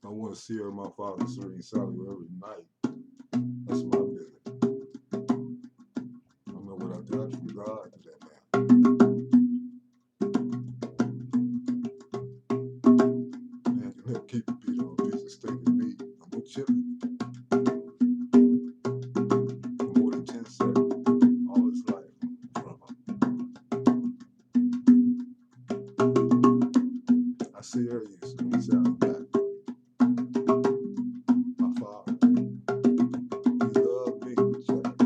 I want to see her, my father, SERIGNE, SALIOU every night. That's my business. I don't know what I got from God to that man. Man can help keep a beat on a piece of steak and meat. I'm chilling for more than 10 seconds all his life. I see her use SERIGNE, SALIOU back. My father, he loved me, child.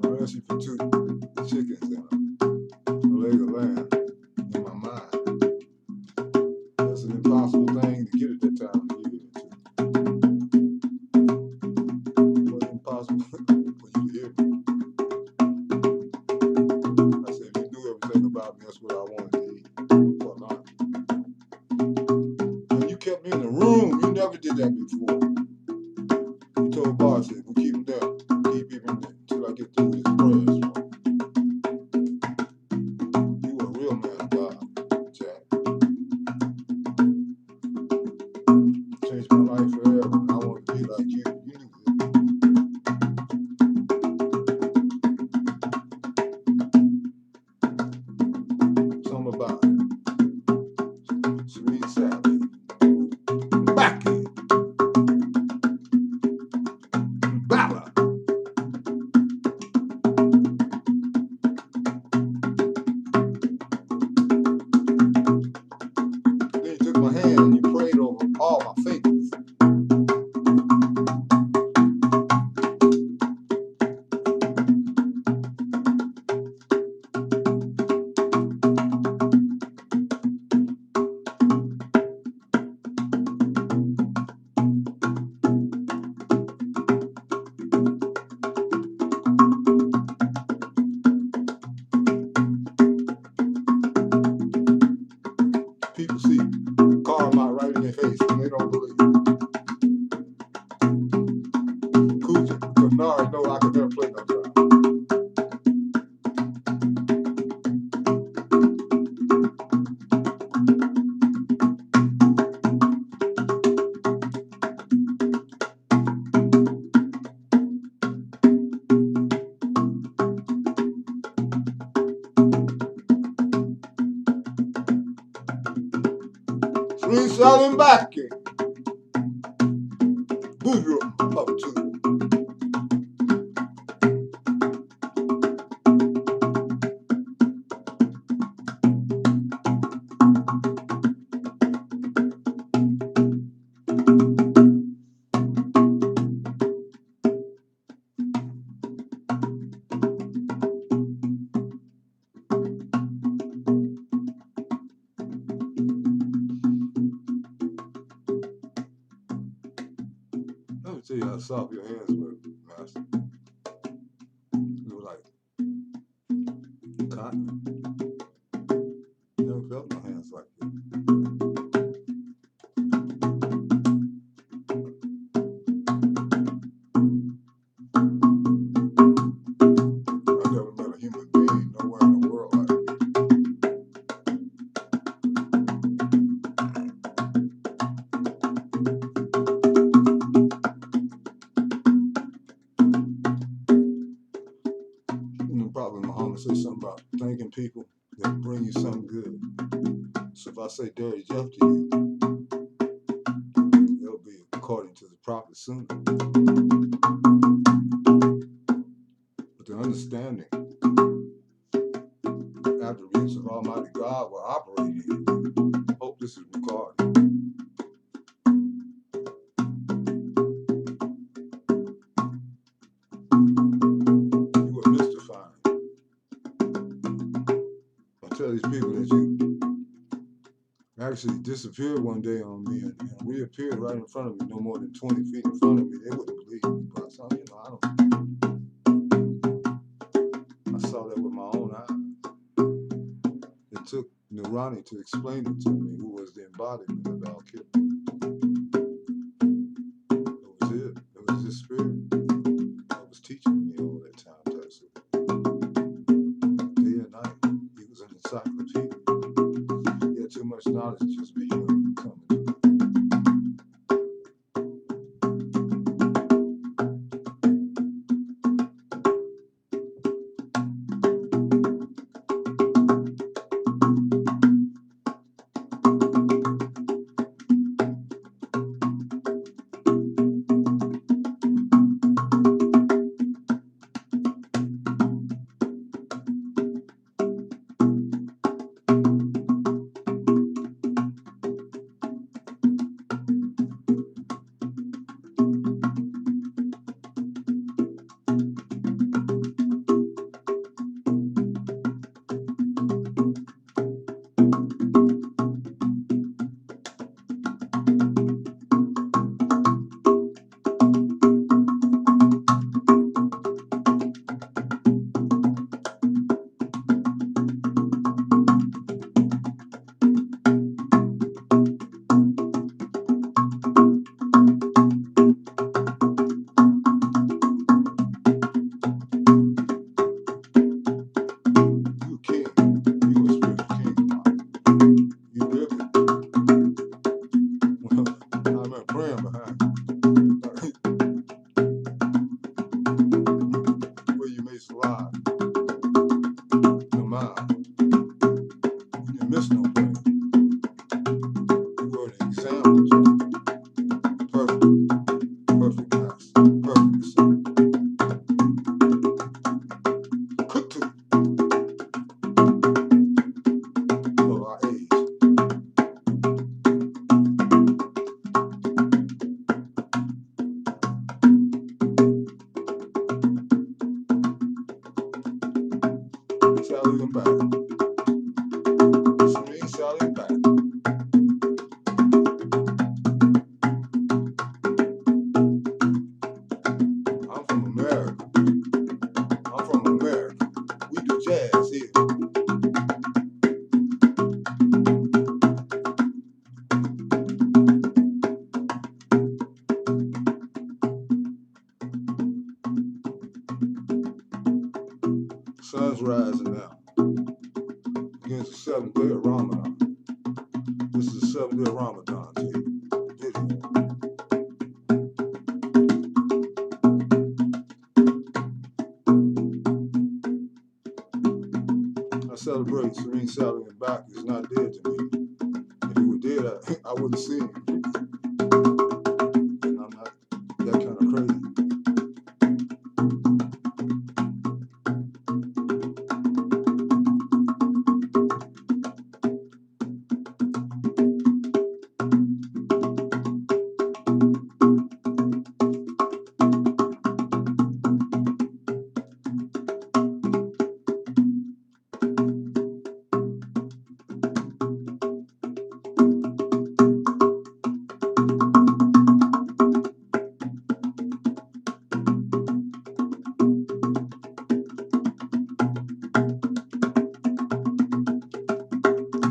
I asked you for 2 chickens and a leg of lamb in my mind. That's an impossible thing to get at that time of the year. It wasn't impossible for you to hear me. I said, if you knew everything about me, that's what I wanted to eat for lunch. And you kept me in the room. You never did that before. You told boss, said, we'll keep him there. Keep him there until I get through his prayers. You were a real man of God, Jack. Changed my life forever. And I want to be like you. You knew that. Something about it. SERIGNE, SALIOU. Back in. Baba. Then you took my hand and you prayed over all my faiths. People see karma right in their face and they don't believe. Coochie, because now I know I could never play no drum. SERIGNE, SALIOU, back in. Move your up to. Let me tell you how soft your hands were, Master. It was like cotton. Never felt my hands like that. I never met a human being nowhere in the world like you. You know, probably Muhammad said something about thanking people that bring you something good. So if I say Dirty Jeff to you, it'll be according to the prophet soon. But the understanding, attributes of Almighty God will operate in you. Hope this is recorded. You were mystifying. actually disappeared one day on me and reappeared right in front of me, no more than 20 feet in front of me. They wouldn't believe me, but I saw that with my own eyes. It took Nurani to explain it to me, who was the embodiment of Al-Kid. It was it. It was his spirit that was teaching me all that time. Day and night, he was an encyclopedia. He had too much knowledge to just be coming to me. You king. You a spiritual king. You really. Well, I remember praying behind where you may survive. No mind. You didn't miss no prayer. You were an example, Joe. Perfect master, perfect son. Cook to of our age. Salute him back. Serene, salute him back. I'm from America. We do jazz here. Sun's rising now. Begins the 7th day of Ramadan. This is the 7th day of Ramadan to you. I celebrate Serene saluting back. He's not dead to me. If he were dead, I wouldn't see him. And I'm not that kind of crazy.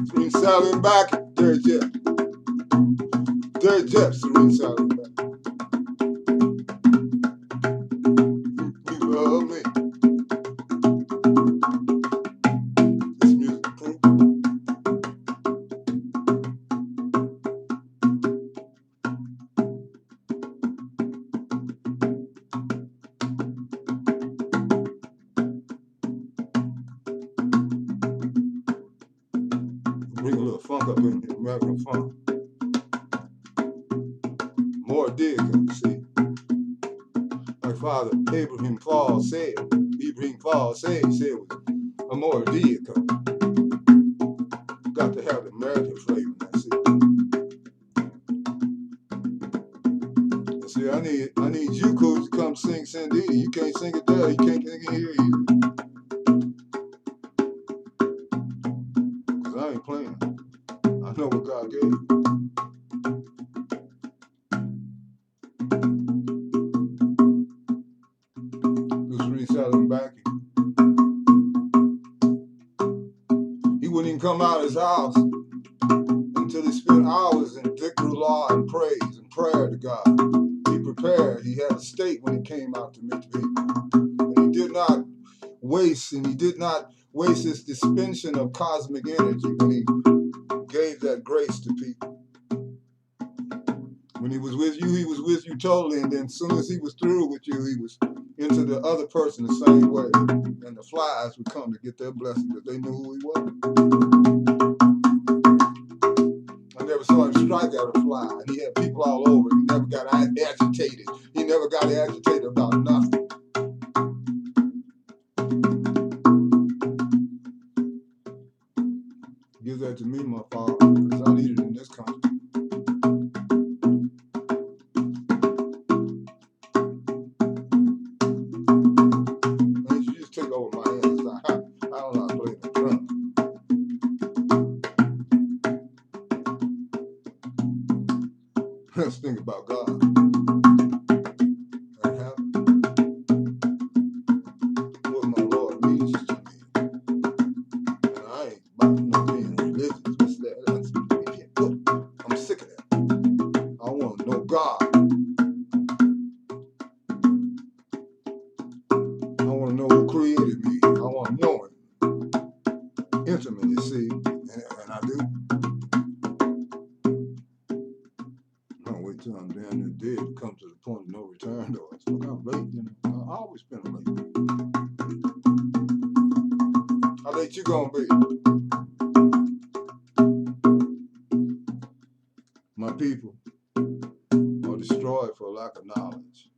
Serene saluting back. Dirty Jeff. Dirty Jeff, Serene saluting back. You love me. This music proof. Bring a little funk up in here, American funk. More dig, see. Like Father Ibrahim Fall said, he said it was a more dig. Got to have the American flavor, that's it. And see, I need you, Coach, to come sing Sandita. You can't sing it there, you can't sing it here either. Cause I ain't playing. I know what God gave didn't come out of his house until he spent hours in dhikr law and praise and prayer to God. He prepared. He had a state when he came out to meet the people. And he did not waste his dispensation of cosmic energy when he gave that grace to people. When he was with you totally, and then as soon as he was through with you, he was into the other person the same way. And the flies would come to get their blessing because they knew who he was. I never saw him strike at a fly. And he had people all over. He never got agitated. He never got agitated about nothing. Give that to me, my father, because I need it in this country. Man, you just take over my hands. I don't know how to play the drum. Let's think about God. And how what my Lord means to me. And I ain't about no being religious. What's that? Look, I'm sick of that. I want to know God. I want to know who created me. I want to know him intimately, see, and I do. I don't wait till I'm down there dead to come to the point of no return, though. Look, I'm late, you know. I've always been late. How late you gonna be? My people are destroyed for lack of knowledge.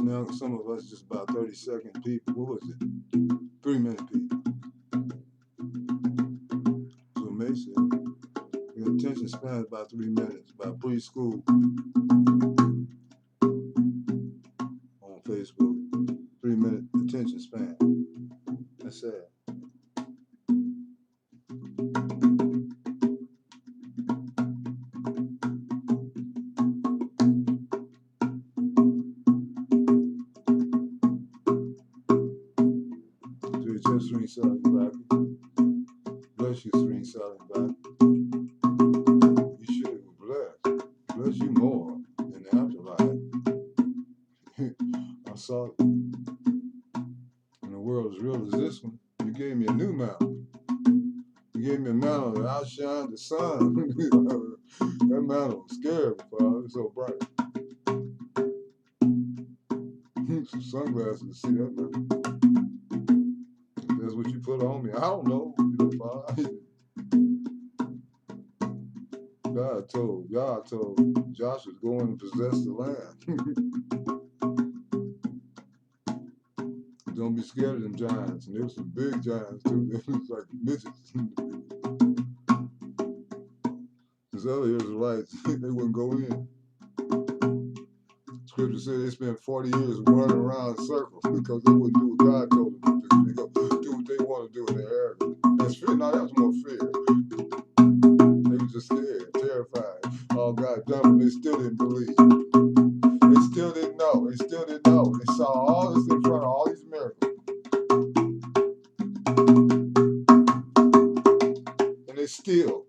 Now, some of us just about 30-second people. What was it? 3-minute people. So May said, your attention span is about 3 minutes, about preschool on Facebook. 3-minute attention span. That's sad. Just Sri Selling back. Bless you, Sri Selling back. You should be blessed. Bless you more in the afterlife. I saw it. In a world as real as this one, you gave me a new mantle. You gave me a mantle that outshined the sun. That mantle was scary before it was so bright. Some sunglasses to see that mantle. That's what you put on me. I don't know. God told Joshua to go and possess the land. Don't be scared of them giants. And there were some big giants too. They was like midgets. These other Israelites, they wouldn't go in. Scripture said they spent 40 years running around in circles because they wouldn't do what God told them to do. They go do what they want to do in their area. That's fear. No, that was more fear. They were just scared, terrified. All God done, but they still didn't believe. They still didn't know. They still didn't know. They saw all this in front of all these miracles. And they still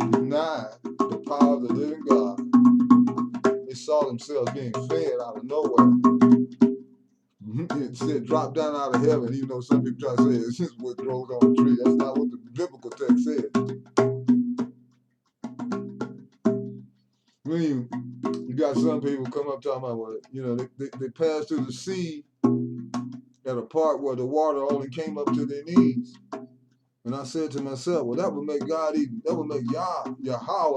denied the power of the living God. They saw themselves being fed out of nowhere. It said drop down out of heaven, even though some people try to say it's just what grows on a tree. That's not what the biblical text said. I mean, you got some people come up talking about, well, you know, they passed through the sea at a part where the water only came up to their knees. And I said to myself, well, that would make Yahweh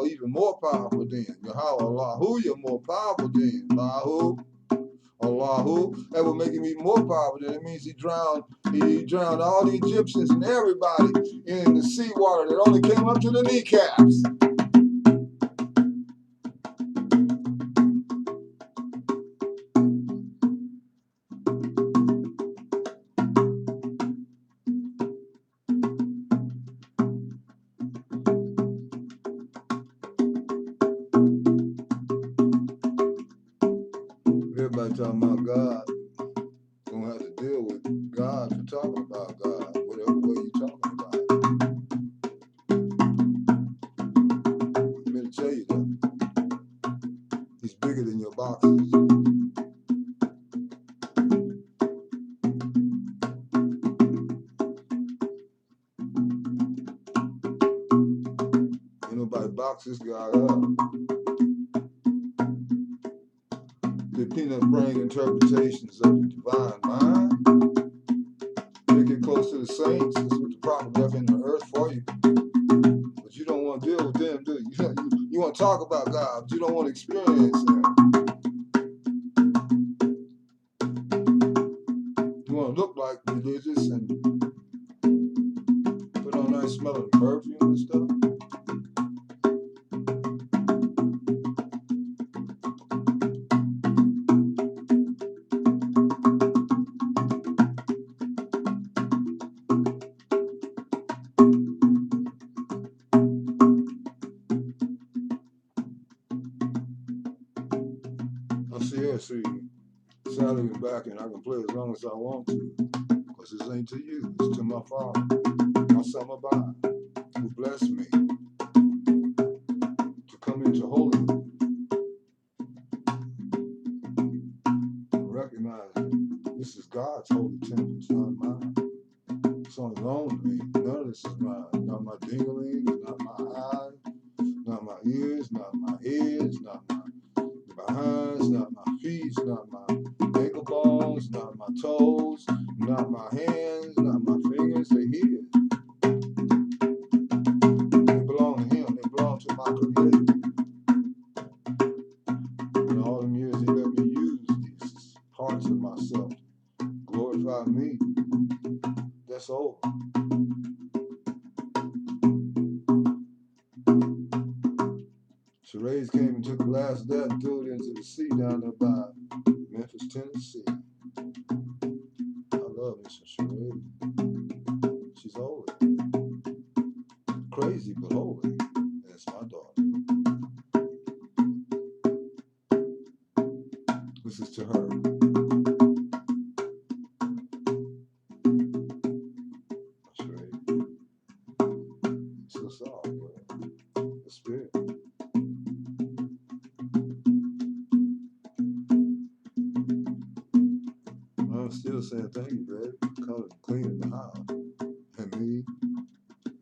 even more powerful then. Yahweh Allahu, you're more powerful then. Lahu. Allahu, that would make him even more powerful. That means he drowned all the Egyptians and everybody in the seawater that only came up to the kneecaps. Everybody talking about God. Don't have to deal with God for talking about God, whatever way you're talking about it. I'm going to tell you that. He's bigger than your boxes. Ain't nobody box this guy up. The peanut brain interpretations of the divine mind. They get close to the saints. That's what the prophet left in the earth for you. But you don't want to deal with them, do you? You want to talk about God, but you don't want to experience Him. You want to look like religious and put on nice smelling perfume and stuff. I'll see her, see SALIOU back, and I can play as long as I want to. Because this ain't to you, it's to my Father, my Son Abide, who blessed me to come into holiness. Recognize this is God's holy temple, it's not mine. It's on his own to me. None of this is mine. Not my dingling, not my eyes, not my ears, not my heads, not my behinds, not my feet, not my ankle bones, not my toes, not my hands, not my fingers. They're his. They belong to him. They belong to my Creator. In all them years, he let me use these parts of myself to glorify me. That's over. SERIGNE came and took the last of that and threw it into the sea down there by Memphis, Tennessee. I love me some SERIGNE. She's holy. Crazy, but holy. That's my daughter. This is to her. SERIGNE. So soft, bro. The spirit. I'm still saying thank you, baby. Coming cleaning the house. And me.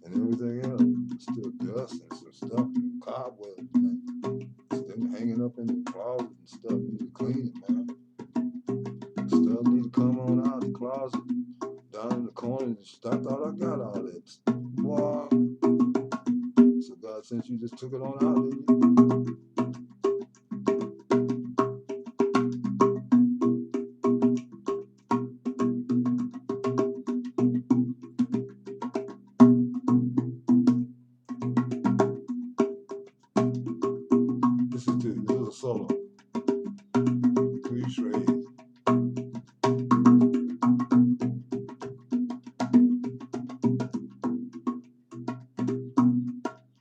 And everything else. Still dust and some stuff and cobwebs and still hanging up in the closet and stuff. Need to clean it, man. Stuff need to come on out the closet, down in the corner. I thought I got all that. Boy. So God, since you just took it on out, didn't you? This is a solo. Please raise.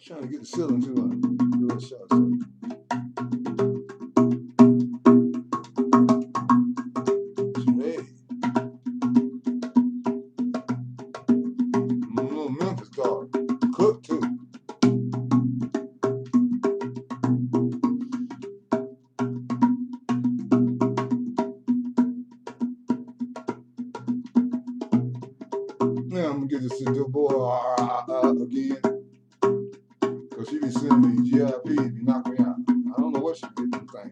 Trying to get the ceiling too on. Do a shot. Little Memphis dog. Cook too. Now I'm gonna get this to the boy again. Cause she be sending me GIP, be knocking me out. I don't know what she did to the thing.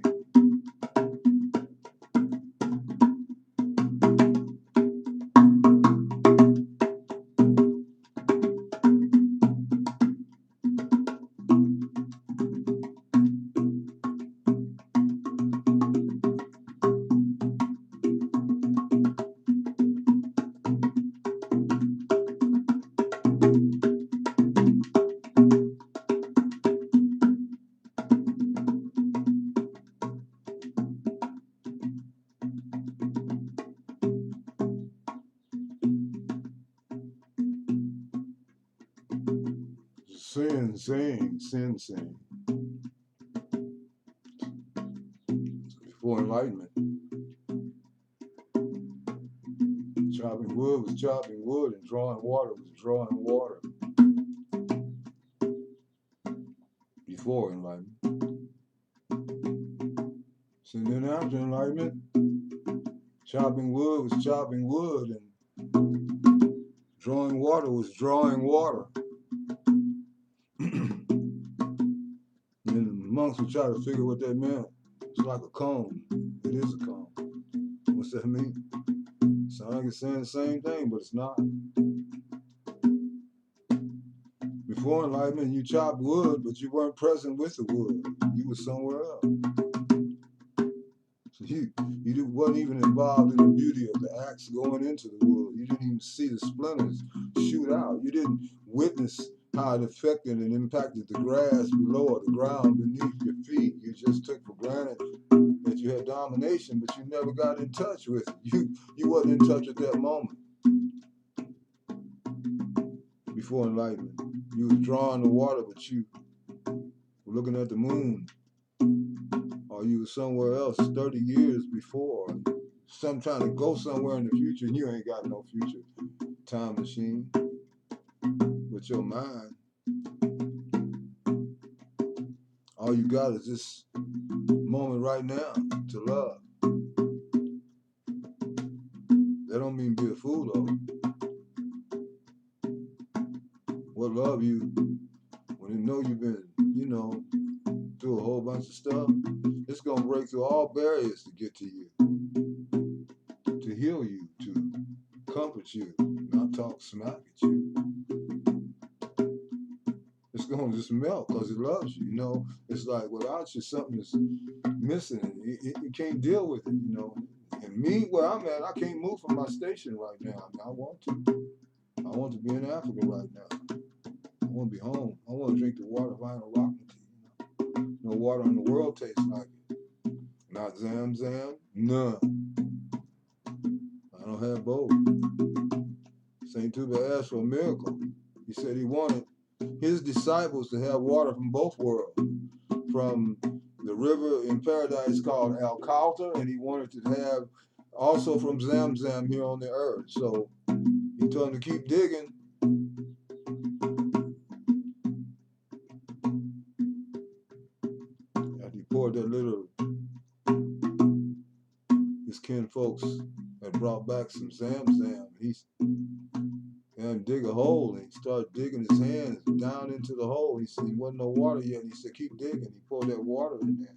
Sin, saying. Before enlightenment, chopping wood was chopping wood, and drawing water was drawing water. Before enlightenment. So then after enlightenment, chopping wood was chopping wood, and drawing water was drawing water. And then the monks would try to figure what that meant. It's like a cone. It is a cone. What's that mean? Sounds like it's saying the same thing, but it's not. Before enlightenment, you chopped wood, but you weren't present with the wood. You were somewhere else. So you wasn't even involved in the beauty of the axe going into the wood. You didn't even see the splinters shoot out. You didn't witness how it affected and impacted the grass below or the ground beneath your feet. You just took for granted that you had domination, but you never got in touch with it. You wasn't in touch at that moment. Before enlightenment, you was drawing the water, but you were looking at the moon, or you were somewhere else 30 years before. Some trying to go somewhere in the future, and you ain't got no future time machine with your mind. All you got is this moment right now to love. That don't mean be a fool though. What love you when you know you've been, through a whole bunch of stuff? It's gonna break through all barriers to get to you, to heal you, to comfort you, not talk smack at you. It's gonna just melt because it loves you. It's like without you, something is missing. You can't deal with it. And me, where I'm at, I can't move from my station right now. I mean, I want to. I want to be in Africa right now. I want to be home. I want to drink the water of Iron Rocking tea. No water in the world tastes like it. Not Zam Zam, none. I don't have both. St. Tuba asked for a miracle. He said he wanted his disciples to have water from both worlds, from the river in paradise called Al Kautar, and he wanted to have also from Zam Zam here on the earth. So he told them to keep digging. After he poured that little, his kin folks had brought back some Zam Zam. He had him dig a hole, and he started digging his hands down into the hole. He said, there wasn't no water yet. He said, keep digging. He poured that water in there.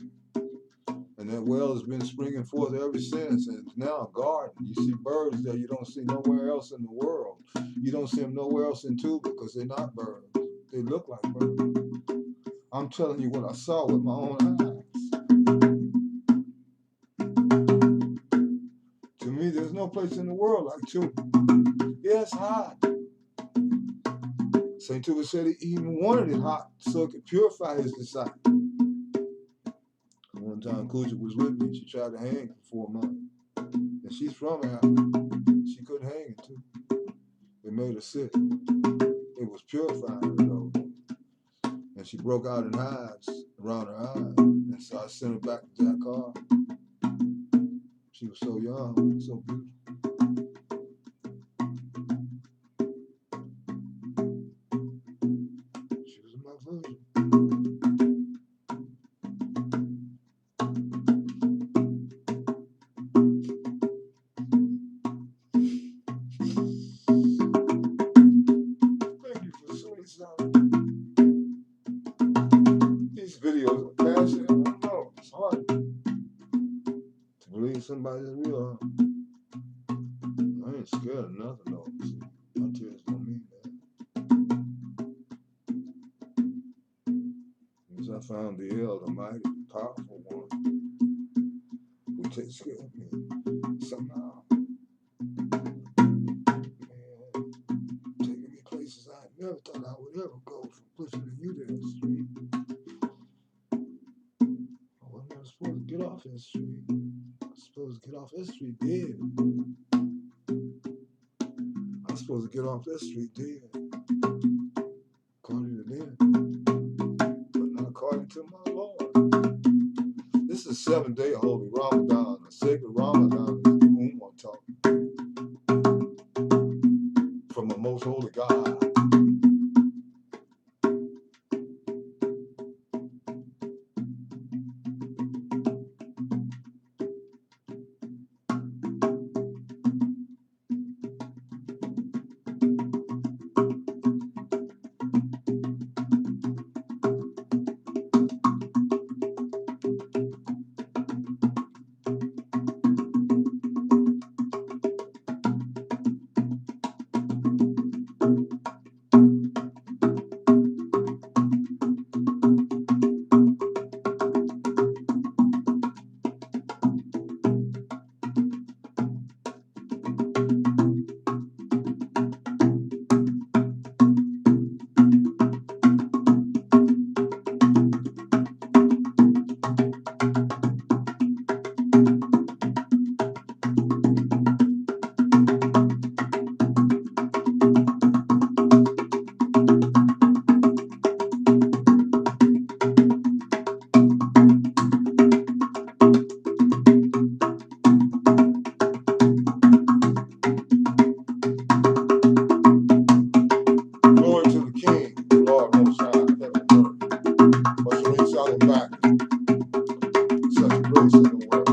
And that well has been springing forth ever since. And it's now a garden. You see birds there you don't see nowhere else in the world. You don't see them nowhere else in Tuba because they're not birds. They look like birds. I'm telling you what I saw with my own eyes. To me, there's no place in the world like Tuba. Yeah, it's hot. St. Tuba said he even wanted it hot so it could purify his disciples. One time Kuja was with me. She tried to hang for 4 months. And she's from Africa. She couldn't hang it too. It made her sick. It was purifying her though. And she broke out in hives around her eyes. And so I sent her back to Dakar. She was so young, so beautiful. She was my virgin. Thank you for sweet sound. These videos are passionate. I don't know. It's hard to believe somebody's real. I ain't scared of nothing though. See, my tears don't mean that. Because I found the El, the mighty, powerful one, who takes care of me somehow. Man, taking me places I never thought I would ever go, from pushing you to the street. I wasn't even supposed to get off this street. I was supposed to get off this street dead. I was supposed to get off this street dead. According to them. 7-day holy Ramadan, a sacred Ramadan is the Ummah talk from a most holy God. Glory to the King, the Lord Most High, heaven and earth. For Serene sounding back, such grace in the world.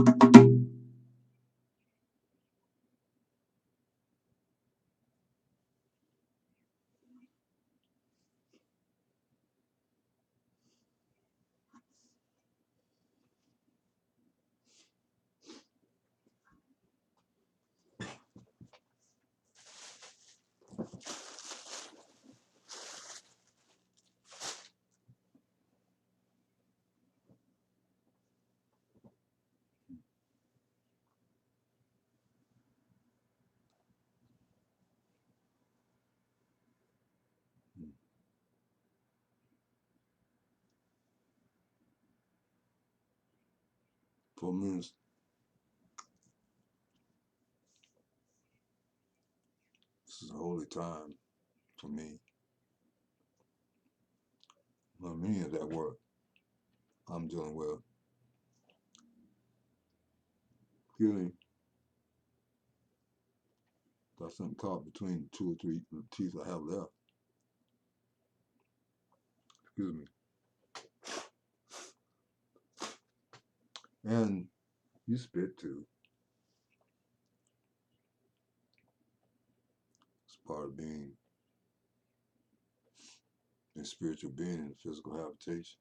For me, this is a holy time for me. Many of that work I'm dealing with, healing, got something caught between 2 or 3 teeth I have left. Excuse me. And you spit too. It's part of being a spiritual being in physical habitation.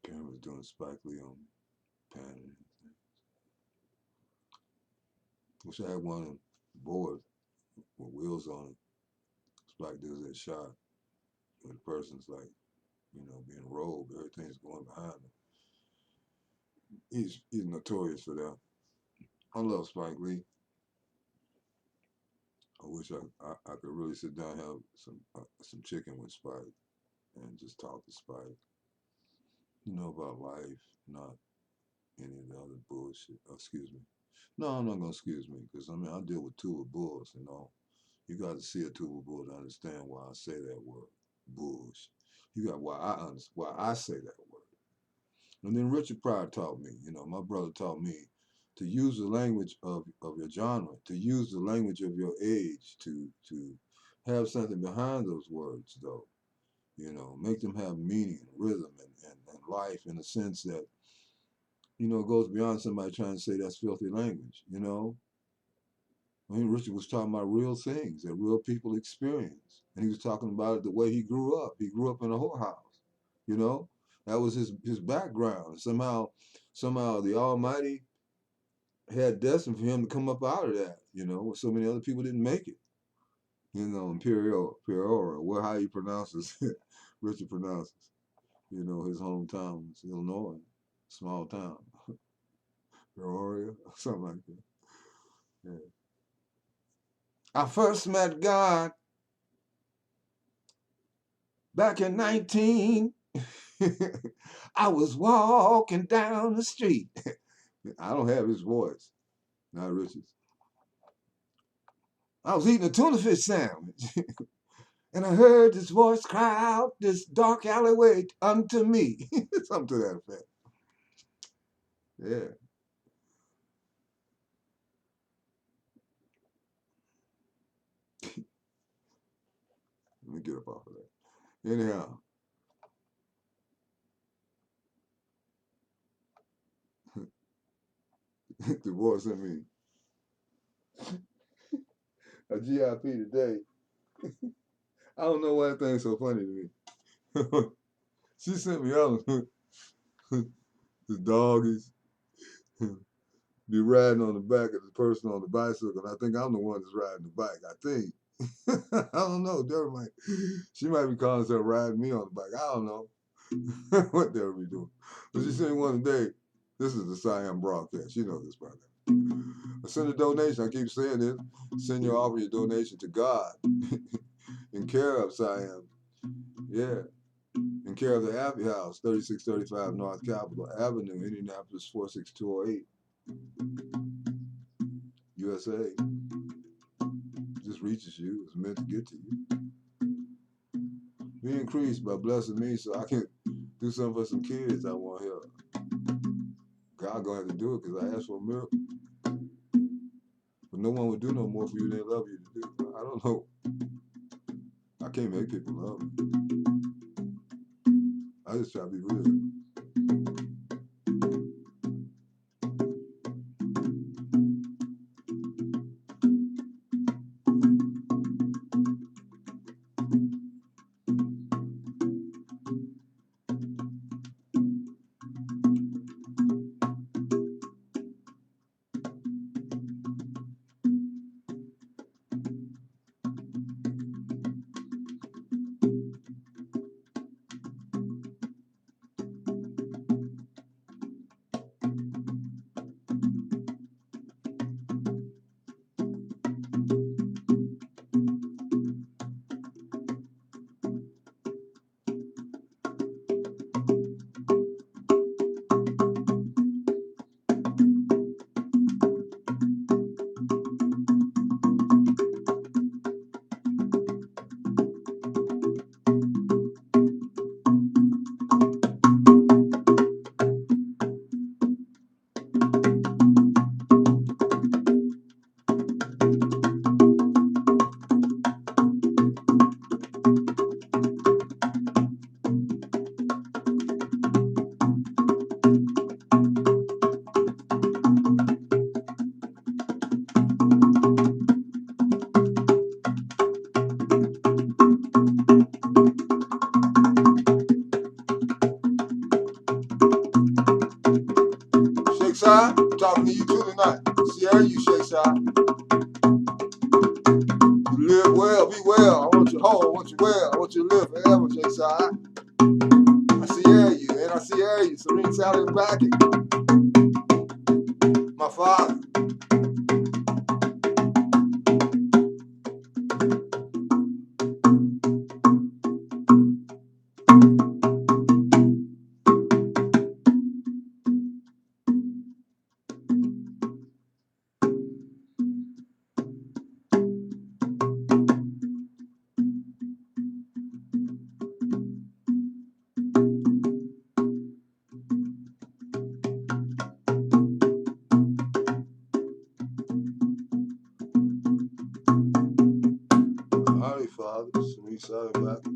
Karen was doing Spike Lee on Pan. Wish I had one of them boards with wheels on it. Spike does that shot where the person's like, being rolled, everything's going behind him. He's notorious for that. I love Spike Lee. I wish I could really sit down and have some chicken with Spike and just talk to Spike. About life, not any of the other bullshit. Excuse me. No, I'm not gonna excuse me because I deal with tuba bulls. You got to see a tuba bull to understand why I say that word, bullshit. You got why I say that word. And then Richard Pryor taught me. My brother taught me to use the language of your genre, to use the language of your age, to have something behind those words, though. Make them have meaning, rhythm, and life in a sense that, goes beyond somebody trying to say that's filthy language, Richard was talking about real things that real people experience. And he was talking about it the way he grew up. He grew up in a whorehouse, That was his background. Somehow the Almighty had destined for him to come up out of that, where so many other people didn't make it. In Peoria, how he pronounces it, Richard pronounces. His hometown was Illinois, small town. Peoria, something like that. Yeah. I first met God back in 19. I was walking down the street. I don't have his voice, not Richard's. I was eating a tuna fish sandwich. And I heard this voice cry out this dark alleyway unto me. Something to that effect. Yeah. Let me get up off of that. Anyhow. The boy sent me a GIP today. I don't know why that thing's so funny to me. She sent me out. The dog is be riding on the back of the person on the bicycle, and I think I'm the one that's riding the bike. I think. I don't know. She might be calling herself riding me on the bike. I don't know what they'll be doing. But she sent me one today. This is the SIAM broadcast. You know this by now. I send a donation. I keep saying this. Send your offer, your donation to God in care of SIAM. Yeah. In care of the Abbey House, 3635 North Capitol Avenue, Indianapolis 46208, USA. Just reaches you. It's meant to get to you. Be increased by blessing me so I can do something for some kids I want help. God gonna have to do it because I asked for a miracle. But no one would do no more for you than they love you to do. I don't know. I can't make people love me. I just try to be real. Shake Side, I'm talking to you too tonight. Sierra, you Shake Side. You live well, be well. I want you whole, I want you well. I want you to live forever, Shake Side. I Sierra you, and I Sierra you. Serene Sally Backy. My father. Howdy, Father. Serene Sally Backy.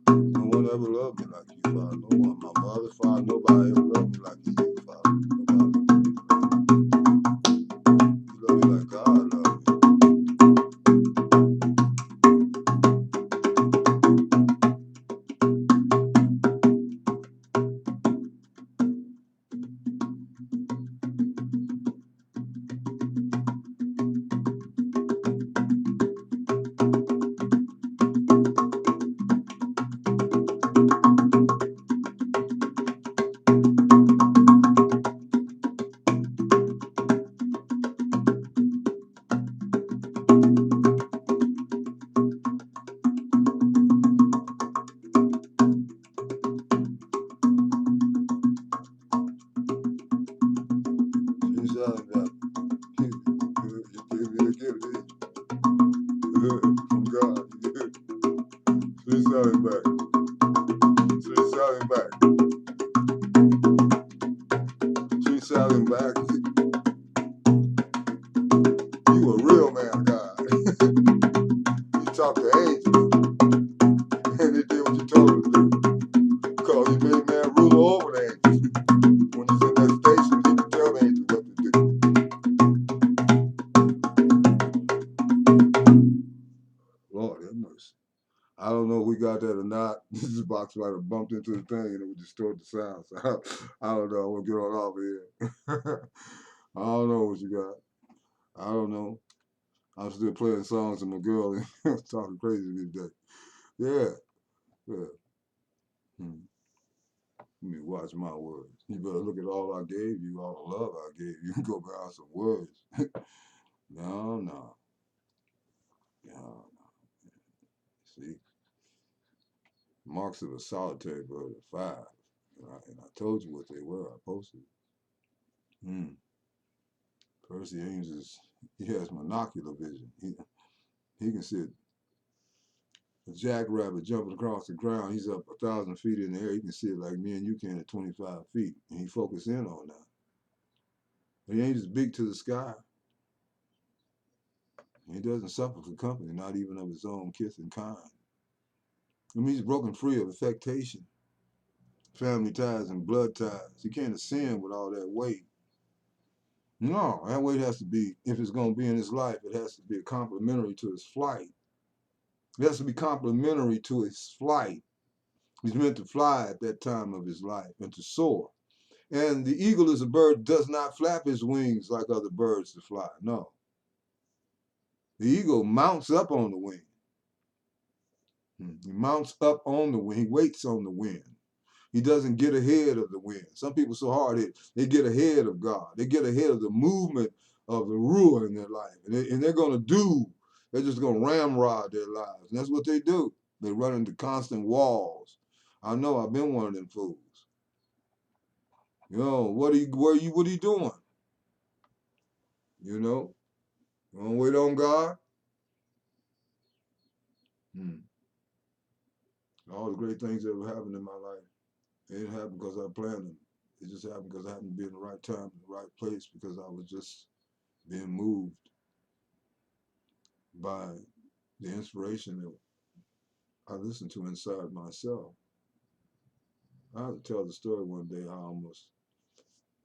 No one ever loved me like you, Father. No one. My mother, Father, nobody ever loved me like you, Father. Nobody. You love me like God loved me. Sally back. She Sally back. You a real man of God. You talk to angels, and they did what you told them to do. Because he made man ruler over the angels. When he's in that station, he can tell the angels what to do. Lord have mercy. I don't know if we got that or not. This box might have bumped into the thing and it would distort the sound. So I don't know. We'll get on off here. I don't know what you got. I don't know. I'm still playing songs to my girl and talking crazy to me today. Yeah. Yeah. Let me watch my words. You better look at all I gave you, all the love I gave you, and go behind some words. No, no. No. See? Marks of a solitary bird are 5. And I told you what they were. I posted. Percy Ames he has monocular vision. He can see a jackrabbit jumping across the ground. He's up 1,000 feet in the air. He can see it like me and you can at 25 feet. And he focused in on that. But he ain't just big to the sky. He doesn't suffer for company, not even of his own kith and kind. I mean, he's broken free of affectation, family ties and blood ties. He can't ascend with all that weight. No, that weight has to be, if it's going to be in his life, it has to be complementary to his flight. It has to be complementary to his flight. He's meant to fly at that time of his life and to soar. And the eagle is a bird does not flap his wings like other birds to fly. No. The eagle mounts up on the wing. He mounts up on the wing. He waits on the wind. He doesn't get ahead of the wind. Some people so hard-headed, they get ahead of God. They get ahead of the movement of the ruler in their life. And they're going to do, they're just going to ramrod their lives. And that's what they do. They run into constant walls. I know, I've been one of them fools. You know, what are you doing? You know, you want to wait on God? All the great things that have happened in my life, it didn't happen because I planned them. It just happened because I happened to be in the right time, in the right place, because I was just being moved by the inspiration that I listened to inside myself. I had to tell the story one day how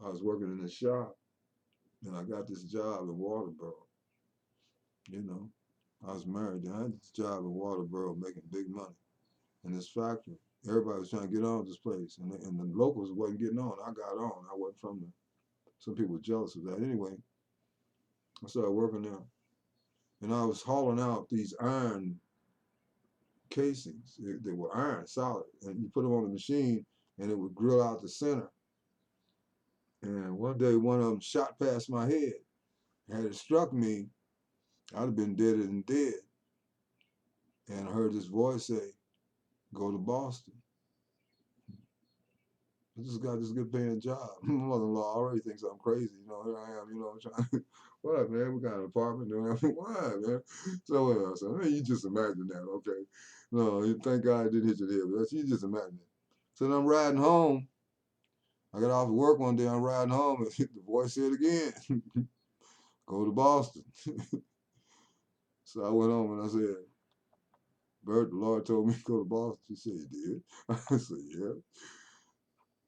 I was working in a shop and I got this job in Waterboro. You know, I was married and I had this job in Waterboro making big money in this factory. Everybody was trying to get on this place and the locals wasn't getting on. I got on. I wasn't from there. Some people were jealous of that. Anyway, I started working there and I was hauling out these iron casings. They were iron, solid, and you put them on the machine and it would grill out the center. And one day one of them shot past my head. Had it struck me, I'd have been deader than dead. And I heard this voice say, go to Boston. I just got this good paying job. My mother-in-law already thinks I'm crazy. You know, here I am, you know, trying, what, man? We got an apartment. What, man? So, so man, you just imagine that, okay? No, thank God it didn't hit your head, but you just imagine it. So then I'm riding home. I got off of work one day, I'm riding home, and the voice said again, go to Boston. So I went home and I said, Bert, the Lord told me to go to Boston. She said, you did? I said, yeah.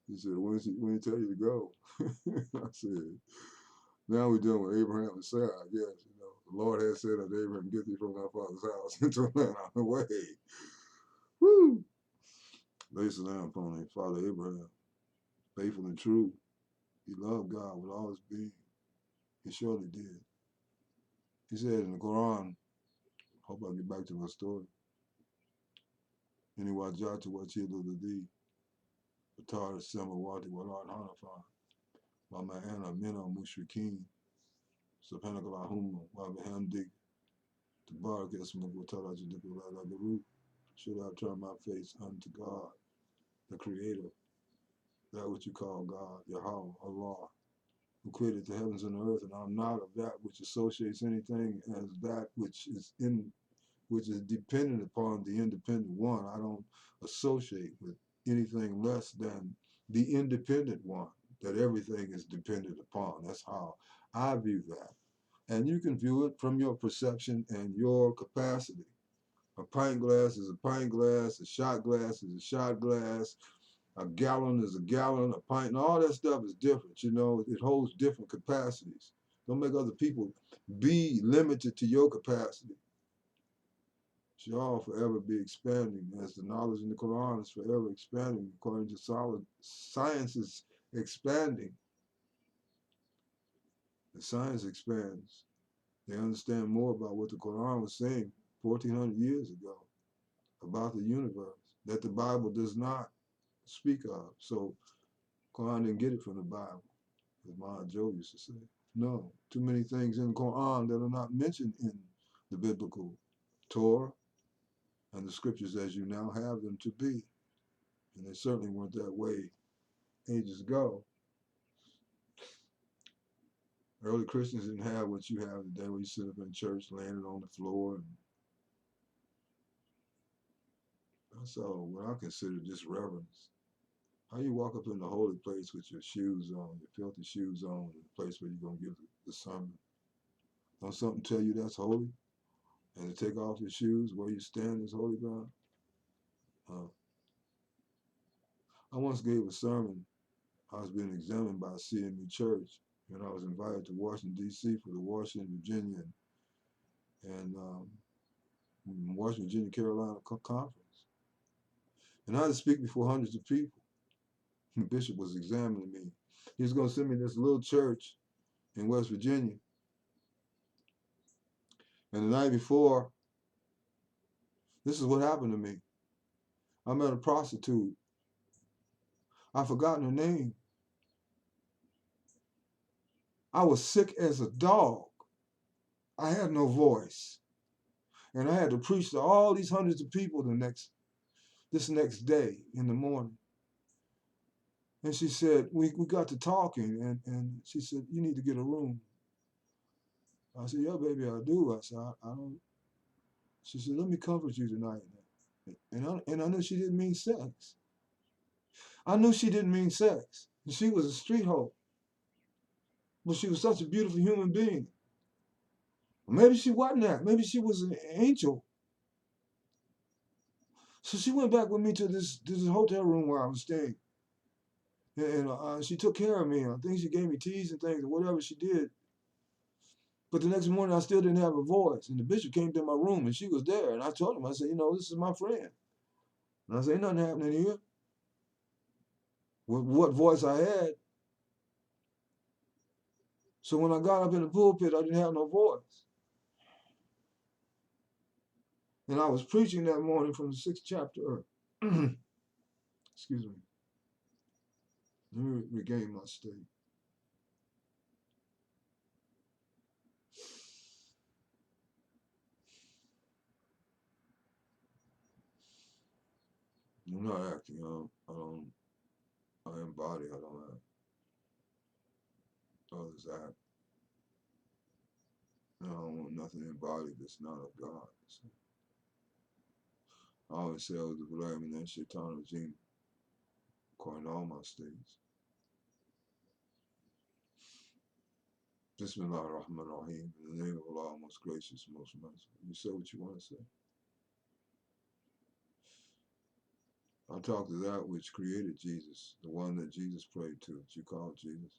He said, when did he tell you to go? I said, now we're dealing with Abraham and Sarah, I guess. You know, the Lord had said unto Abraham, get thee from thy father's house into a land on the way. Woo! Based on that upon his father Abraham, faithful and true. He loved God with all his being. He surely did. He said in the Quran, hope I get back to my story. Any wajatu wachilu ladi, Batar samawati walat hanafa, wa ma'ana mina mushrikeen, subhanakallahumma wa bihamdik, tabarak ismuk wa ta'ala jadika la ilaha. Should I turn my face unto God, the Creator, that which you call God, Yahweh, Allah, who created the heavens and the earth, and I'm not of that which associates anything as that which is dependent upon the independent one. I don't associate with anything less than the independent one, that everything is dependent upon. That's how I view that. And you can view it from your perception and your capacity. A pint glass is a pint glass, a shot glass is a shot glass, a gallon is a gallon, a pint, and all that stuff is different. You know, it holds different capacities. Don't make other people be limited to your capacity. Should all forever be expanding, as the knowledge in the Quran is forever expanding, according to solid science is expanding. The science expands. They understand more about what the Quran was saying 1,400 years ago about the universe that the Bible does not speak of. So Quran didn't get it from the Bible, as Maha Joe used to say. No, too many things in the Quran that are not mentioned in the biblical Torah and the scriptures as you now have them to be. And they certainly weren't that way ages ago. Early Christians didn't have what you have today, where you sit up in church, landing on the floor. And that's all what I consider just reverence. How you walk up in the holy place with your shoes on, your filthy shoes on, in the place where you're going to give the sermon. Don't something tell you that's holy? And to take off your shoes where you stand is holy ground? I once gave a sermon. I was being examined by a CMU church, and I was invited to Washington, D.C. for the Washington, Virginia, and Washington, Virginia, Carolina conference. And I had to speak before hundreds of people. The bishop was examining me. He was going to send me to this little church in West Virginia. And the night before, this is what happened to me. I met a prostitute. I've forgotten her name. I was sick as a dog. I had no voice. And I had to preach to all these hundreds of people this next day in the morning. And she said, we got to talking, and she said, you need to get a room. I said, yeah, baby, I do. I said, I don't. She said, let me comfort you tonight. And I knew she didn't mean sex. I knew she didn't mean sex. She was a street hoe. But she was such a beautiful human being. Maybe she wasn't that. Maybe she was an angel. So she went back with me to this hotel room where I was staying. And she took care of me. I think she gave me teas and things, or whatever she did. But the next morning, I still didn't have a voice. And the bishop came to my room, and she was there. And I told him, I said, this is my friend. And I said, ain't nothing happening here. With what voice I had. So when I got up in the pulpit, I didn't have no voice. And I was preaching that morning from the 6th chapter. Excuse me. Let me regain my state. I'm not acting. I embody. I don't act. Others act. And I don't want nothing embodied that's not of God. So I always say I was the Vladimir and that Shaitan regime, according to all my states. Bismillah ar-Rahman ar-Rahim, in the name of Allah, most gracious, most merciful. You say what you want to say. I talk to that which created Jesus, the one that Jesus prayed to, that you called Jesus.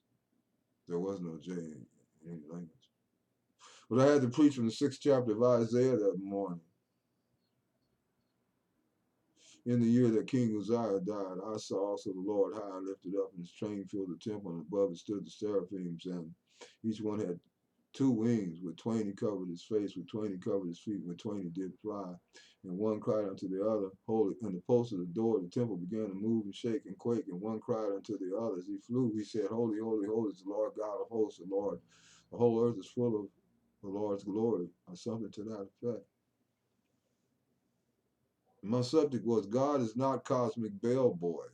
There was no J in any language. But I had to preach from the 6th chapter of Isaiah that morning. In the year that King Uzziah died, I saw also the Lord high and lifted up, and his train filled the temple, and above it stood the seraphims, and each one had 2 wings. With 20 he covered his face, with 20 he covered his feet, with 20 did fly. And one cried unto the other, holy. And the post of the door of the temple began to move and shake and quake, and one cried unto the other as he flew. He said, holy, holy, holy is the Lord God of hosts, the Lord. The whole earth is full of the Lord's glory, or something to that effect. My subject was, God is not cosmic bellboy.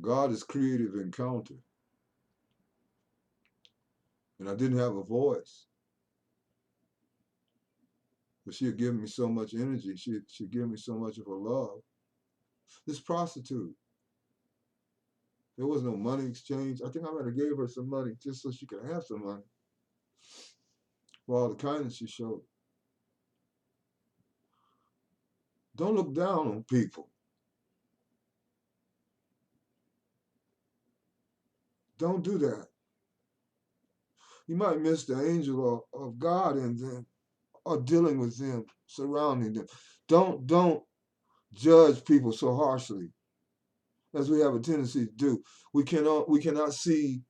God is creative encounter. And I didn't have a voice. But she had given me so much energy. She had given me so much of her love. This prostitute. There was no money exchange. I think I might have gave her some money just so she could have some money for all the kindness she showed. Don't look down on people. Don't do that. You might miss the angel of God in them, or dealing with them, surrounding them. Don't judge people so harshly as we have a tendency to do. We cannot see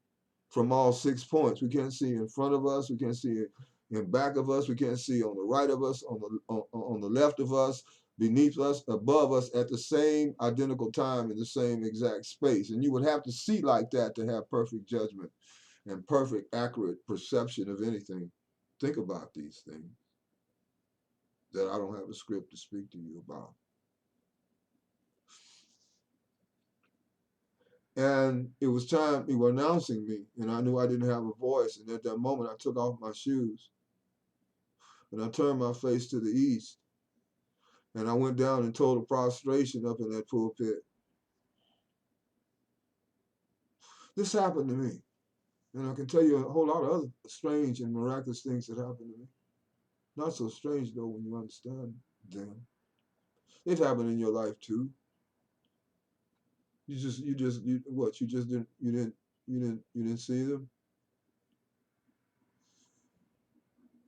from all 6 points. We can't see in front of us. We can't see in back of us. We can't see on the right of us, on the left of us, beneath us, above us at the same identical time in the same exact space. And you would have to see like that to have perfect judgment and perfect, accurate perception of anything. Think about these things that I don't have a script to speak to you about. And it was time, he was announcing me, and I knew I didn't have a voice. And at that moment, I took off my shoes, and I turned my face to the east, and I went down in total prostration up in that pulpit. This happened to me, and I can tell you a whole lot of other strange and miraculous things that happened to me. Not so strange though when you understand them. It happened in your life too. You just didn't see them.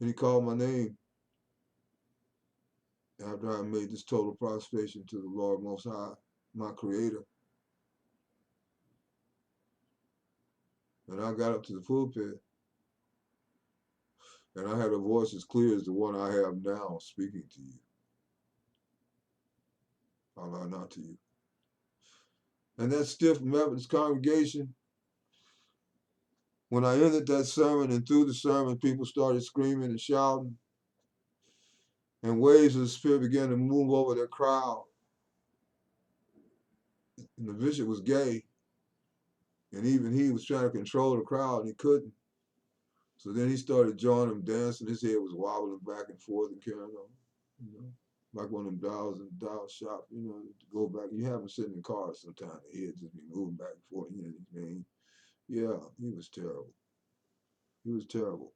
And he called my name after I made this total prostration to the Lord Most High, my Creator. And I got up to the pulpit, and I had a voice as clear as the one I have now speaking to you. I lie not to you. And that stiff Methodist congregation, when I ended that sermon and through the sermon, people started screaming and shouting, and waves of the Spirit began to move over the crowd. And the bishop was gay, and even he was trying to control the crowd, and he couldn't. So then he started joining them dancing. His head was wobbling back and forth and carrying on, like one of them dials in the dial shop, to go back. You have them sitting in cars sometimes, the head just be moving back and forth. Yeah, he was terrible. He was terrible.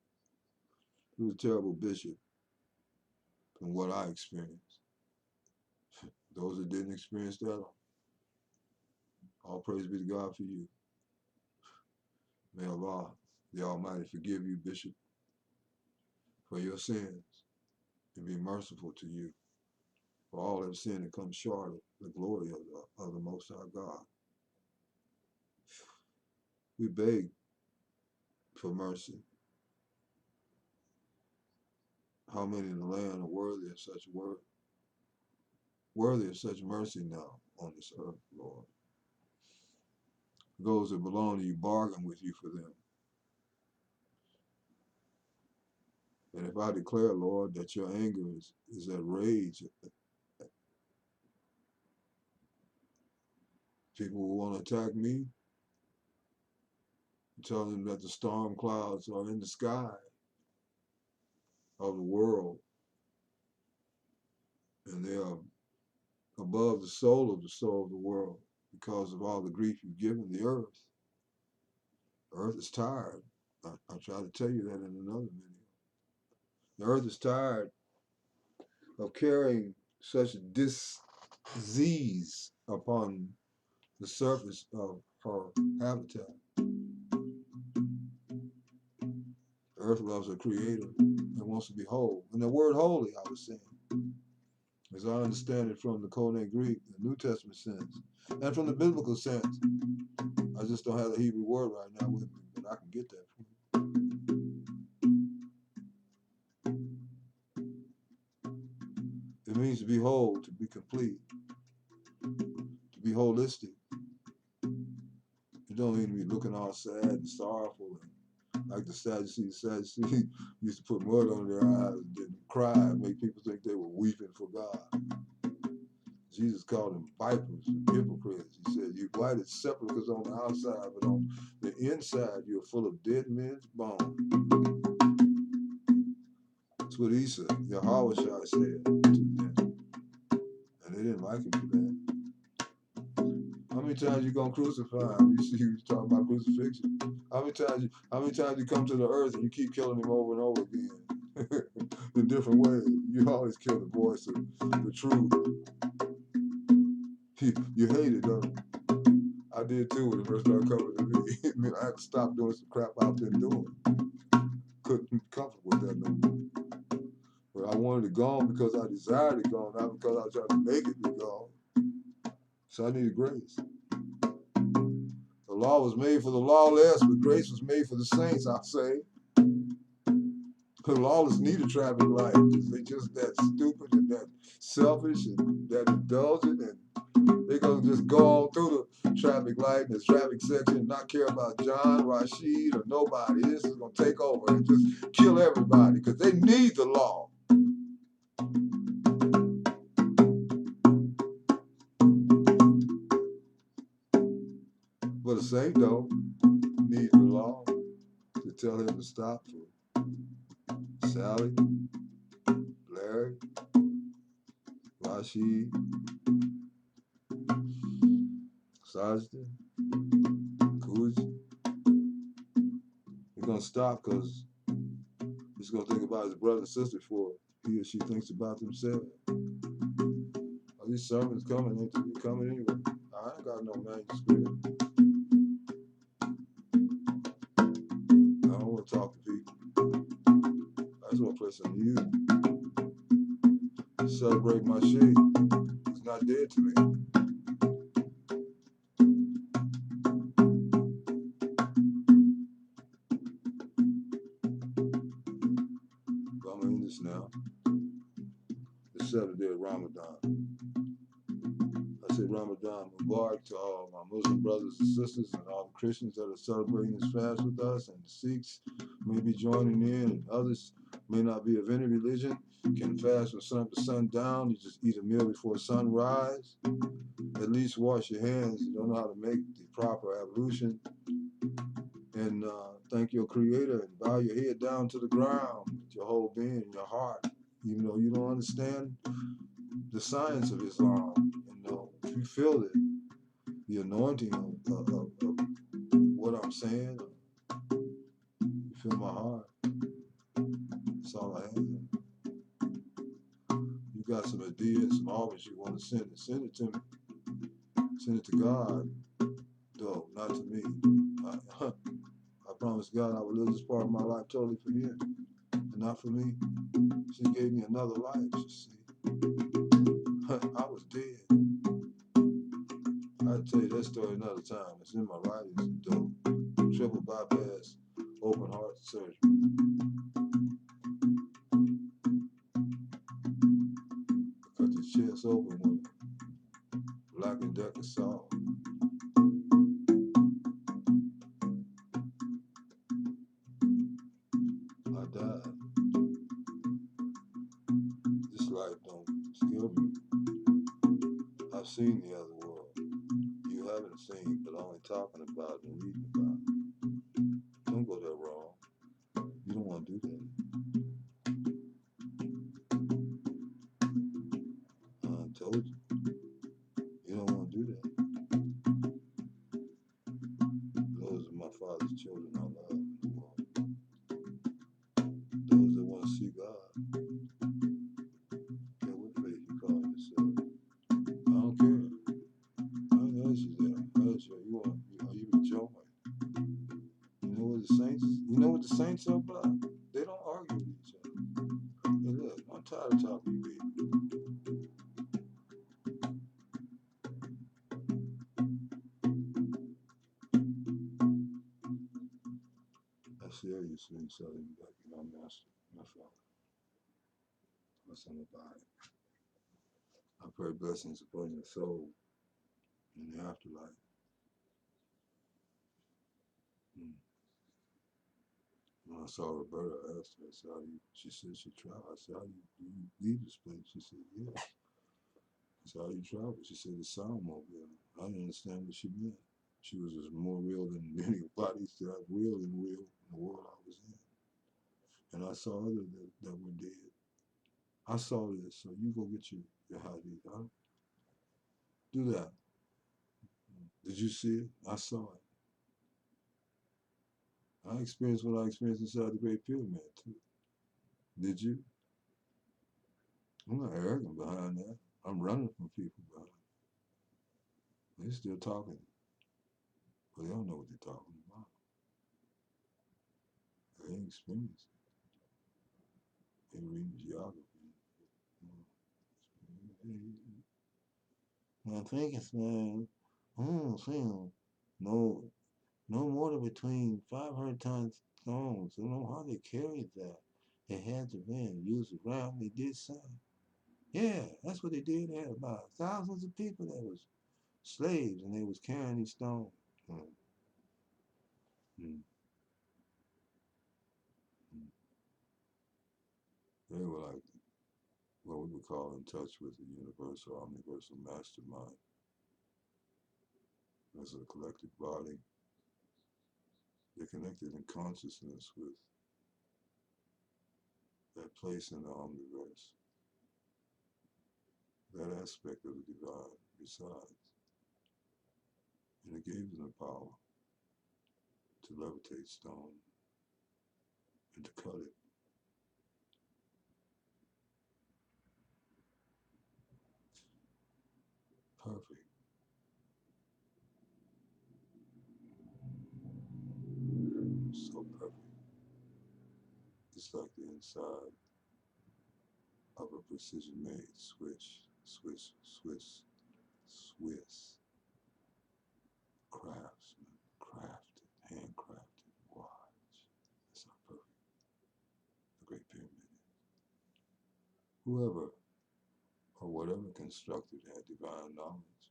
He was a terrible bishop from what I experienced. Those that didn't experience that, all praise be to God for you. May Allah, the Almighty, forgive you, Bishop, for your sins and be merciful to you. For all have sinned and come short of the glory of the Most High God. We beg for mercy. How many in the land are worthy of such worthy of such mercy now on this earth, Lord? Those that belong to you, bargain with you for them. And if I declare, Lord, that your anger is at rage, people will want to attack me, tell them that the storm clouds are in the sky of the world, and they are above the soul of the world because of all the grief you've given the earth. The earth is tired. I'll try to tell you that in another video. The earth is tired of carrying such disease upon the surface of her habitat. The earth loves her creator and wants to be whole. And the word holy, I was saying, as I understand it from the Koine Greek, the New Testament sense, and from the biblical sense. I just don't have the Hebrew word right now with me, but I can get that for you. It means to be whole, to be complete, to be holistic. You don't mean to be looking all sad and sorrowful, and like the Sadducees used to put mud on their eyes and didn't cry and make people think they were weeping for God. Jesus called them vipers and hypocrites. He said, you whited sepulchres on the outside, but on the inside you're full of dead men's bones. That's what Isa, Yahweh said to them. And they didn't like him for that. How many times you gonna crucify him? You see, you talking about crucifixion. How many times you come to the earth and you keep killing him over and over again in different ways? You always kill the voice of the truth. You hate it, though. I did too when it first started coming to me. I mean, I had to stop doing some crap I've been doing. Couldn't be comfortable with that no more. But I wanted it gone because I desired it gone, not because I was trying to make it be gone. So I needed grace. The law was made for the lawless, but grace was made for the saints, I say. The lawless need a traffic light because they just that stupid and that selfish and that indulgent, and they're going to just go all through the traffic light and the traffic section and not care about John, Rashid, or nobody. This is going to take over and just kill everybody because they need the law. But a saint, though, needs the law to tell him to stop for Sally, Larry, Rashid, Sajda, Coolidge. He's going to stop because he's going to think about his brother and sister before he or she thinks about themselves. Are these sermons coming? Ain't they coming anyway? I ain't got no manuscript. I don't want to talk to people. I just want to play some music. Celebrate my shade. It's not dead to me. But I'm going to end this now. The 7th day of Ramadan. I say Ramadan Mubarak to all my Muslim brothers and sisters and all the Christians that are celebrating this fast with us, and the Sikhs may be joining in, and others may not be of any religion, can fast from sun up to sundown. You just eat a meal before sunrise. At least wash your hands. You don't know how to make the proper ablution. And thank your Creator and bow your head down to the ground with your whole being, your heart. Even though you don't understand the science of Islam, you know, if you feel it, the anointing of what I'm saying, you feel my heart. That's all I have. You got some ideas, some offers you want to send it to me. Send it to God, though, not to me. I promised God I would live this part of my life totally for Him, and not for me. She gave me another life, you see. I was dead. I'll tell you that story another time. It's in my writings, though. Triple bypass, open heart surgery. I cut the chest open with Black and Decker saw. I died. This life don't scare me. I've seen the other world. You haven't seen, but only talking about it and reading about it. Don't go that wrong. You don't want to do that. I told you. You don't want to do that. Those are my Father's children I love in the world. Those that want to see God. Care what faith you call yourself. I don't care. I didn't ask you that. I asked you, are you a joint? You know what the saints are about? They don't argue with each other. Hey, look, I'm tired of talking to you people. I share you, sweet southern back in my master, my Father. My son abide. I pray blessings upon your soul in the afterlife. When I saw Roberta, I asked her, I said, she said she traveled. I said, how do you leave this place? She said, yes. I said, how do you travel? She said, the soundmobile. I didn't understand what she meant. She was just more real than anybody that real in the world I was in. And I saw others that were dead. I saw this, so you go get your hadith, huh? Do that. Did you see it? I saw it. I experienced what I experienced inside the Great Pyramid too. Did you? I'm not arrogant behind that. I'm running from people behind. They're still talking, but they don't know what they're talking about. They ain't experienced it. They reading geography. I think it's Sam. No, no more than between 500 tons stones. I don't know how they carried that. They had to man use around. They did something. Yeah, that's what they did. They had about thousands of people that was slaves, and they was carrying these stones. Mm, mm, mm. They were like what we would call in touch with the universal, omniversal mastermind as a collective body. They're connected in consciousness with that place in the omniverse, that aspect of the divine besides. And it gave them the power to levitate stone and to cut it. Perfect. So perfect. It's like the inside of a precision made Swiss craftsman, crafted, handcrafted watch. That's how perfect the Great Pyramid is. Whoever or whatever constructed had divine knowledge.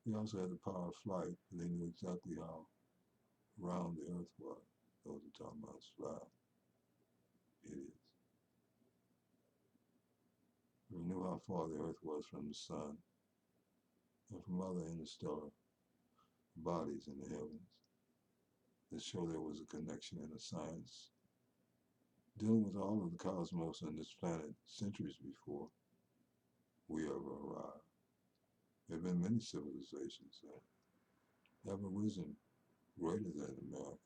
They also had the power of flight, and they knew exactly how round the earth was. Those are talking about it's flat. It is. They knew how far the earth was from the sun and from other interstellar bodies in the heavens that show there was a connection in a science dealing with all of the cosmos on this planet centuries before we ever arrived. There have been many civilizations that have arisen greater than America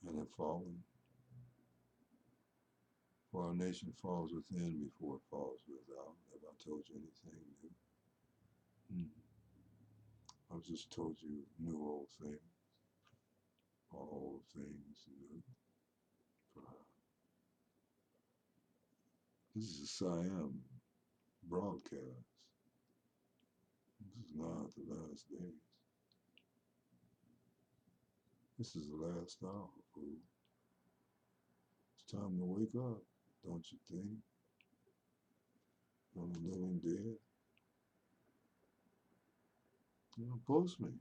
and have fallen. For our nation falls within before it falls without. Have I told you anything new? I've just told you new old things, all things new. This is a SIAM broadcast. This is not the last days. This is the last hour, fool. It's time to wake up, don't you think? From the living dead. Post me.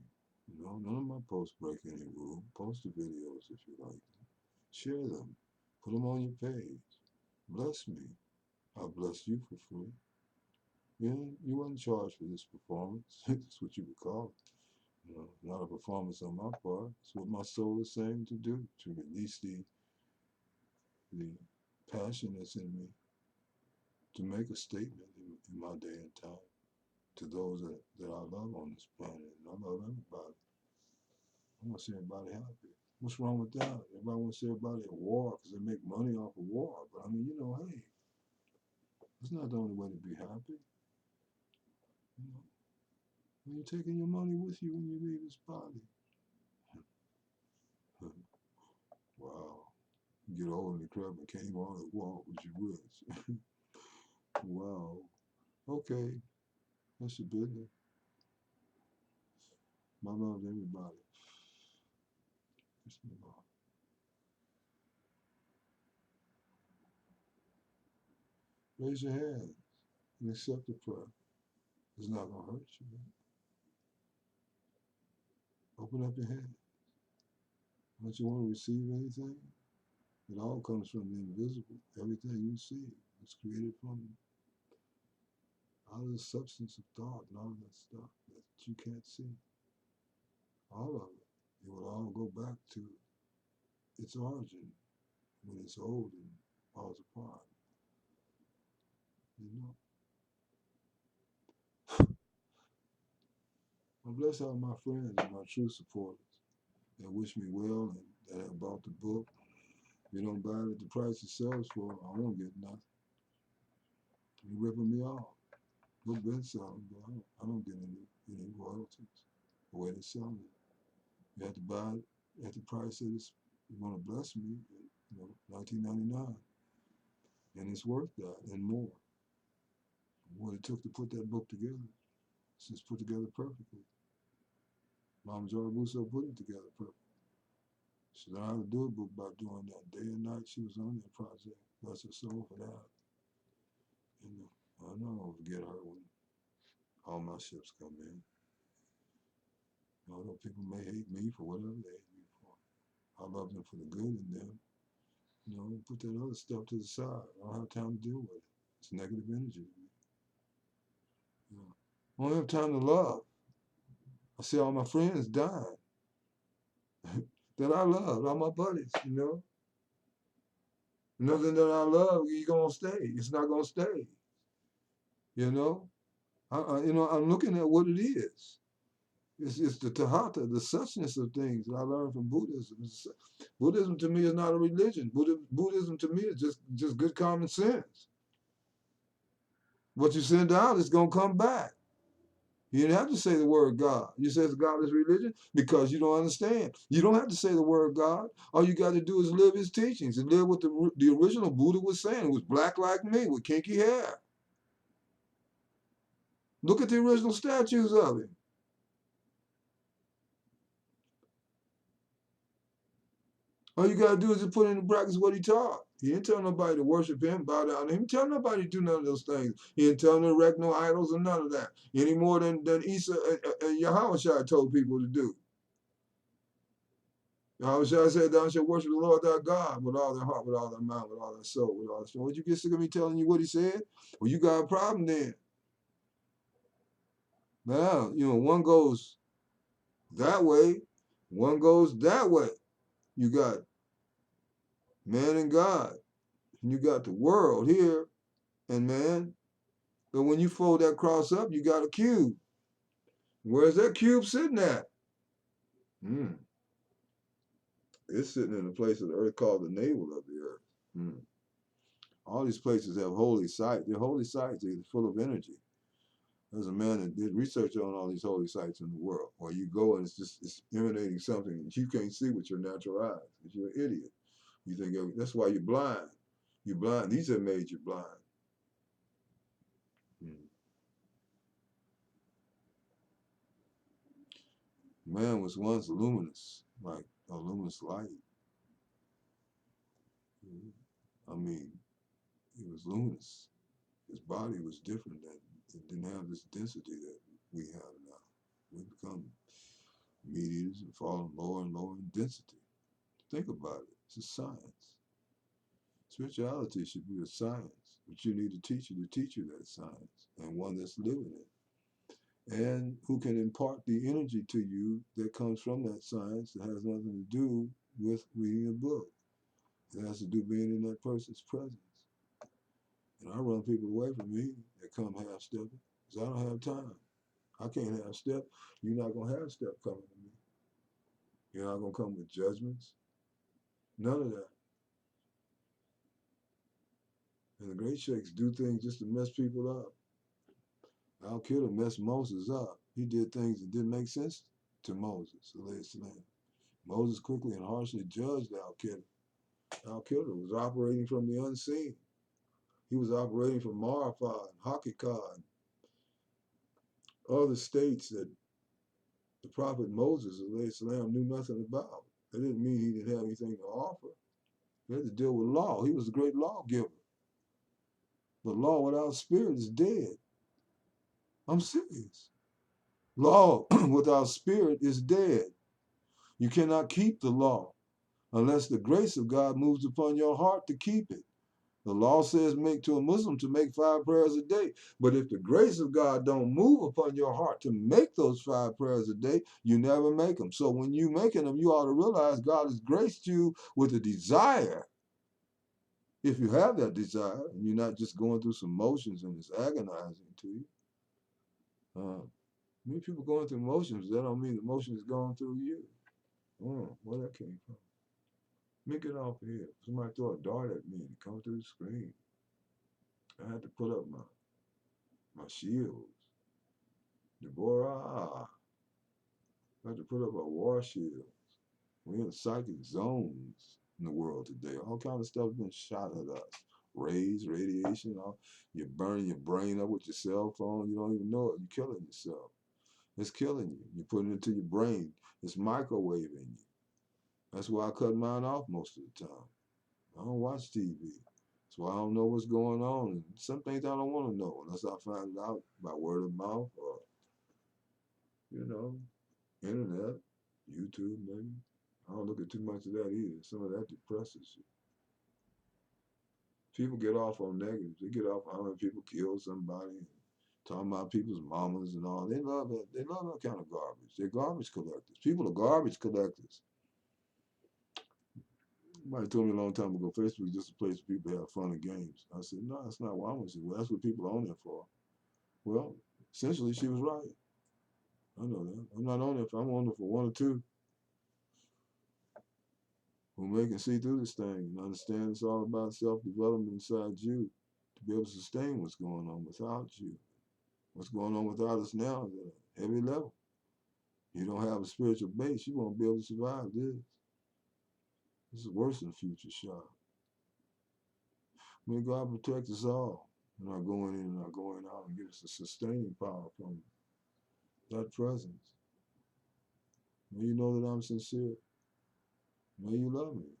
None of my posts break any rule. Post the videos if you like them. Share them. Put them on your page. Bless me. I'll bless you for free. You wasn't charged for this performance. That's what you would call it. Not a performance on my part. It's what my soul is saying to do, to release the passion that's in me, to make a statement in my day and time to those that I love on this planet. And I love everybody. I want to see everybody happy. What's wrong with that? Everybody wants to see everybody at war because they make money off of war. But I mean, hey, that's not the only way to be happy. When you're taking your money with you when you leave this body. Wow. You get old in the crib and came on and walk with your rich. Wow. Okay. That's your business. My love to everybody. Raise your hand and accept the prayer. It's not going to hurt you. Man. Open up your hand. Don't you want to receive anything? It all comes from the invisible. Everything you see is created from out of the substance of thought and all of that stuff that you can't see. All of it. It will all go back to its origin when it's old and falls apart. You know? I bless all my friends and my true supporters that wish me well and that have bought the book. If you don't buy it at the price it sells for, I won't get nothing. You're ripping me off. Book been selling, but I don't get any royalties the way they sell it. You have to buy it at the price that it's, you want to bless me, $19.99. And it's worth that and more. What it took to put that book together, it's just put together perfectly. Mama Joy Russo put it together perfectly. She learned how to do a book by doing that. Day and night she was on that project. Bless her soul for that. And I know I won't forget her when all my ships come in. Although people may hate me for whatever they hate me for, I love them for the good in them. Put that other stuff to the side. I don't have time to deal with it. It's negative energy to me. I don't have time to love. I see all my friends dying that I love, all my buddies, Nothing that I love, you're going to stay. It's not going to stay, I'm looking at what it is. It's the tahata, the suchness of things that I learned from Buddhism. Buddhism to me is not a religion. Buddhism to me is just good common sense. What you send out is going to come back. You didn't have to say the word God. You say it's godless religion because you don't understand. You don't have to say the word God. All you got to do is live his teachings and live what the original Buddha was saying. It was black like me with kinky hair. Look at the original statues of him. All you got to do is just put into practice what he taught. He didn't tell nobody to worship him, bow down to him. He didn't tell nobody to do none of those things. He didn't tell them to erect no idols or none of that. Any more than Isa and Yahushua told people to do. Yahushua said, thou shalt worship the Lord thy God with all their heart, with all their mind, with all their soul, with all their strength. Would you get sick of me telling you what he said? Well, you got a problem then. Now, one goes that way, one goes that way. You got man and God, and you got the world here and man. But when you fold that cross up, you got a cube. Where's that cube sitting at? It's sitting in a place of the earth called the navel of the earth. All these places have holy sites. They're holy sites. They're full of energy. There's a man that did research on all these holy sites in the world, where you go and it's emanating something that you can't see with your natural eyes because you're an idiot. You think that's why you're blind. You're blind. These have made you blind. Man was once luminous, like a luminous light. I mean, he was luminous. His body was different. It didn't have this density that we have now. We become meat eaters and falling lower and lower in density. Think about it. It's a science. Spirituality should be a science, but you need a teacher to teach you that science, and one that's living it, and who can impart the energy to you that comes from that science that has nothing to do with reading a book. It has to do being in that person's presence. And I run people away from me that come half-stepping because I don't have time. I can't half-step. You're not going to half-step coming to me. You're not going to come with judgments. None of that. And the great sheikhs do things just to mess people up. Al-Qaeda messed Moses up. He did things that didn't make sense to Moses, alayhi salam. Moses quickly and harshly judged Al-Qaeda. Al-Qaeda was operating from the unseen. He was operating from Marifah and Hakikah and other states that the prophet Moses, alayhi salam, knew nothing about. That didn't mean he didn't have anything to offer. He had to deal with law. He was a great lawgiver. But law without spirit is dead. I'm serious. Law without spirit is dead. You cannot keep the law unless the grace of God moves upon your heart to keep it. The law says make to a Muslim to make 5 prayers a day. But if the grace of God don't move upon your heart to make those 5 prayers a day, you never make them. So when you making them, you ought to realize God has graced you with a desire. If you have that desire, and you're not just going through some motions and it's agonizing to you. Many people going through emotions. That don't mean the emotion is going through you. Where that came from? Let me get off of here. Somebody threw a dart at me and it come through the screen. I had to put up my shields. Deborah, I had to put up a war shield. We're in psychic zones in the world today. All kind of stuff been shot at us. Rays, radiation, you're burning your brain up with your cell phone. You don't even know it. You're killing yourself. It's killing you. You're putting it into your brain. It's microwaving you. That's why I cut mine off most of the time. I don't watch TV. That's why I don't know what's going on. And some things I don't want to know unless I find it out by word of mouth or, internet, YouTube maybe. I don't look at too much of that either. Some of that depresses you. People get off on negatives. They get off on how many people kill somebody, talking about people's mamas and all. They love that. They love that kind of garbage. They're garbage collectors. People are garbage collectors. Somebody told me a long time ago, Facebook is just a place for people to have fun and games. I said, no, that's not what I want to do. Well, that's what people are on there for. Well, essentially, she was right. I know that. I'm not on there for, I'm on there for one or two who make and see through this thing and understand it's all about self-development inside you to be able to sustain what's going on without you. What's going on without us now is at every level. You don't have a spiritual base, you won't be able to survive this. This is worse than future shock. May God protect us all. We're not going in and not going out, and give us a sustaining power from that presence. May you know that I'm sincere. May you love me.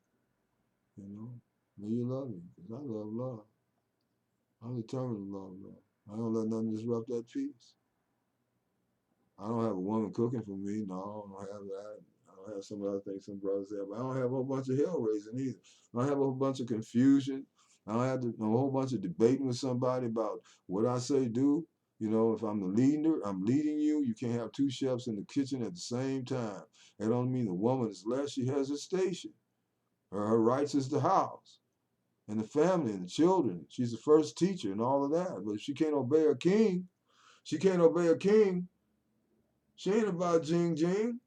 May you love me, because I love love. I'm determined to love love. I don't let nothing disrupt that peace. I don't have a woman cooking for me. No, I don't have that. I don't have some other things some brothers have. But I don't have a whole bunch of hell raising either. I don't have a whole bunch of confusion. I don't have a whole bunch of debating with somebody about what I say do. If I'm the leader, I'm leading you. You can't have two chefs in the kitchen at the same time. That don't mean the woman is less. She has a station. Her rights is the house and the family and the children. She's the first teacher and all of that. But if she can't obey a king, she can't obey a king. She ain't about jing jing.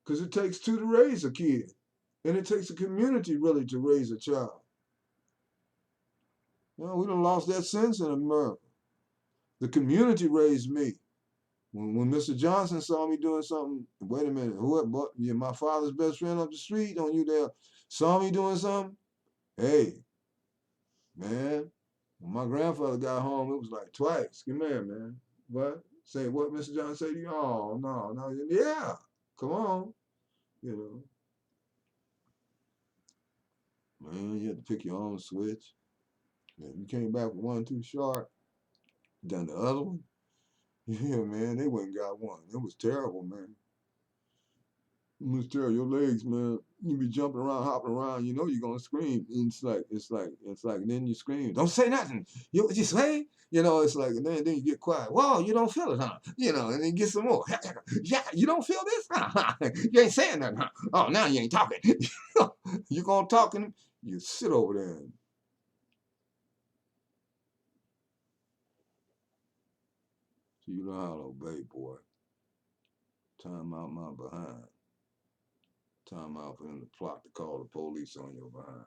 Because it takes two to raise a kid. And it takes a community really to raise a child. We done lost that sense in America. The community raised me. When Mr. Johnson saw me doing something, wait a minute, my father's best friend up the street on you there, saw me doing something? Hey, man, when my grandfather got home, it was like twice. Come here, man. What? Say what Mr. Johnson say to you? Oh, no. Yeah, come on. Man, you had to pick your own switch. Man, you came back with one too sharp. Done the other one. Yeah, man, they went and got one. It was terrible, man. It was terrible. Your legs, man, you be jumping around, hopping around. You know you're gonna scream. And it's like. And then you scream. Don't say nothing. You say. It's like. And then you get quiet. Whoa, you don't feel it, huh? And then get some more. Yeah, you don't feel this, huh? You ain't saying nothing, huh? Oh, now you ain't talking. You gonna talk and you sit over there. So you know how to obey, boy. Time out my behind. Time out for them to plot to call the police on your behind.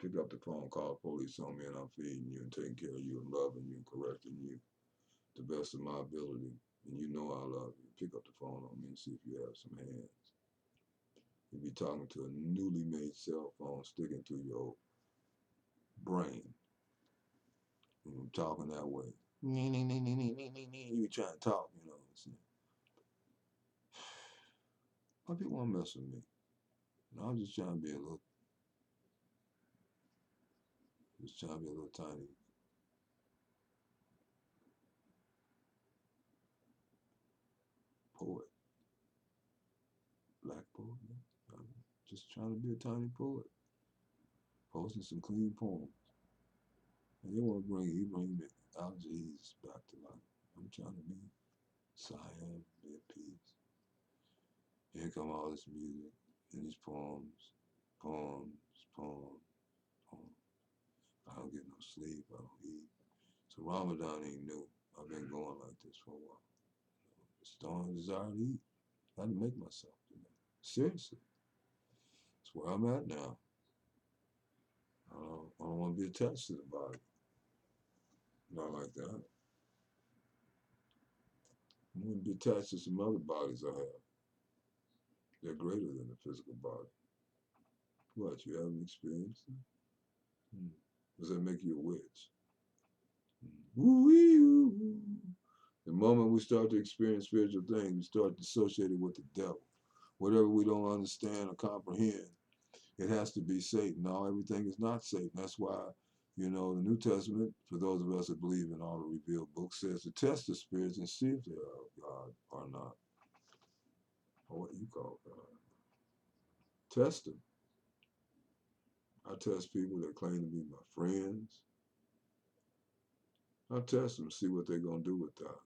Pick up the phone, call the police on me, and I'm feeding you and taking care of you and loving you and correcting you to the best of my ability. And you know I love you. Pick up the phone on me and see if you have some hands. You'll be talking to a newly made cell phone sticking through your brain. And I'm talking that way. You trying to talk, Why people want to mess with me? I'm just trying to be a little tiny poet, black poet. I'm just trying to be a tiny poet, posting some clean poems. And they want to bring the Algiers back to life. I'm trying to be SIAM, be at peace. Here come all this music and these poems, poems, poems, poems. I don't get no sleep, I don't eat. So Ramadan ain't new. I've been going like this for a while. just don't have a desire to eat. I had to make myself do that. Seriously. That's where I'm at now. I don't want to be attached to the body. Not like that. I want to be attached to some other bodies I have. They're greater than the physical body. What, you haven't experienced it? Does that make you a witch? Woo-wee-oo. The moment we start to experience spiritual things, we start to associate it with the devil. Whatever we don't understand or comprehend, it has to be Satan. No, everything is not Satan. That's why, the New Testament, for those of us that believe in all the revealed books, says to test the spirits and see if they are of God or not. Or what you call God. Test them. I test people that claim to be my friends. I test them, see what they're going to do with that.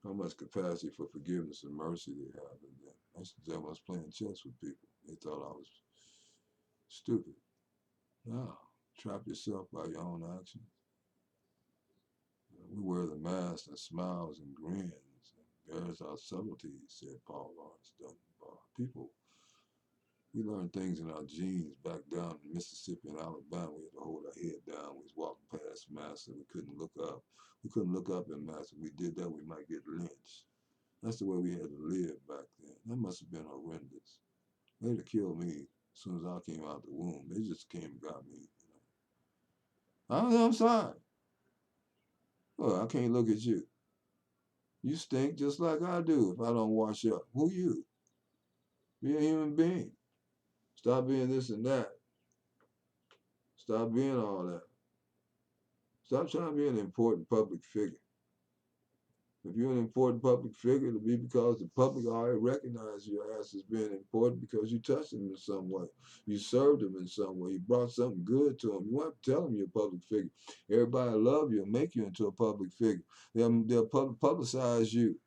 How much capacity for forgiveness and mercy they have in them. That's the devil. I was playing chess with people. They thought I was stupid. No, trap yourself by your own actions. We wear the mask and smiles and grins and bears our subtleties, said Paul Lawrence Dunbar. People, we learned things in our genes back down in Mississippi and Alabama. We had to hold our head down. We was walking past Master. We couldn't look up. We couldn't look up at Master. If we did that, we might get lynched. That's the way we had to live back then. That must have been horrendous. They'd have killed me as soon as I came out the womb. They just came and got me. I'm sorry. Well, I can't look at you. You stink just like I do if I don't wash up. Who you? Be a human being. Stop being this and that. Stop being all that. Stop trying to be an important public figure. If you're an important public figure, it'll be because the public already recognizes your ass as being important because you touched them in some way. You served them in some way. You brought something good to them. You won't tell them you're a public figure. Everybody love you and make you into a public figure. They'll publicize you.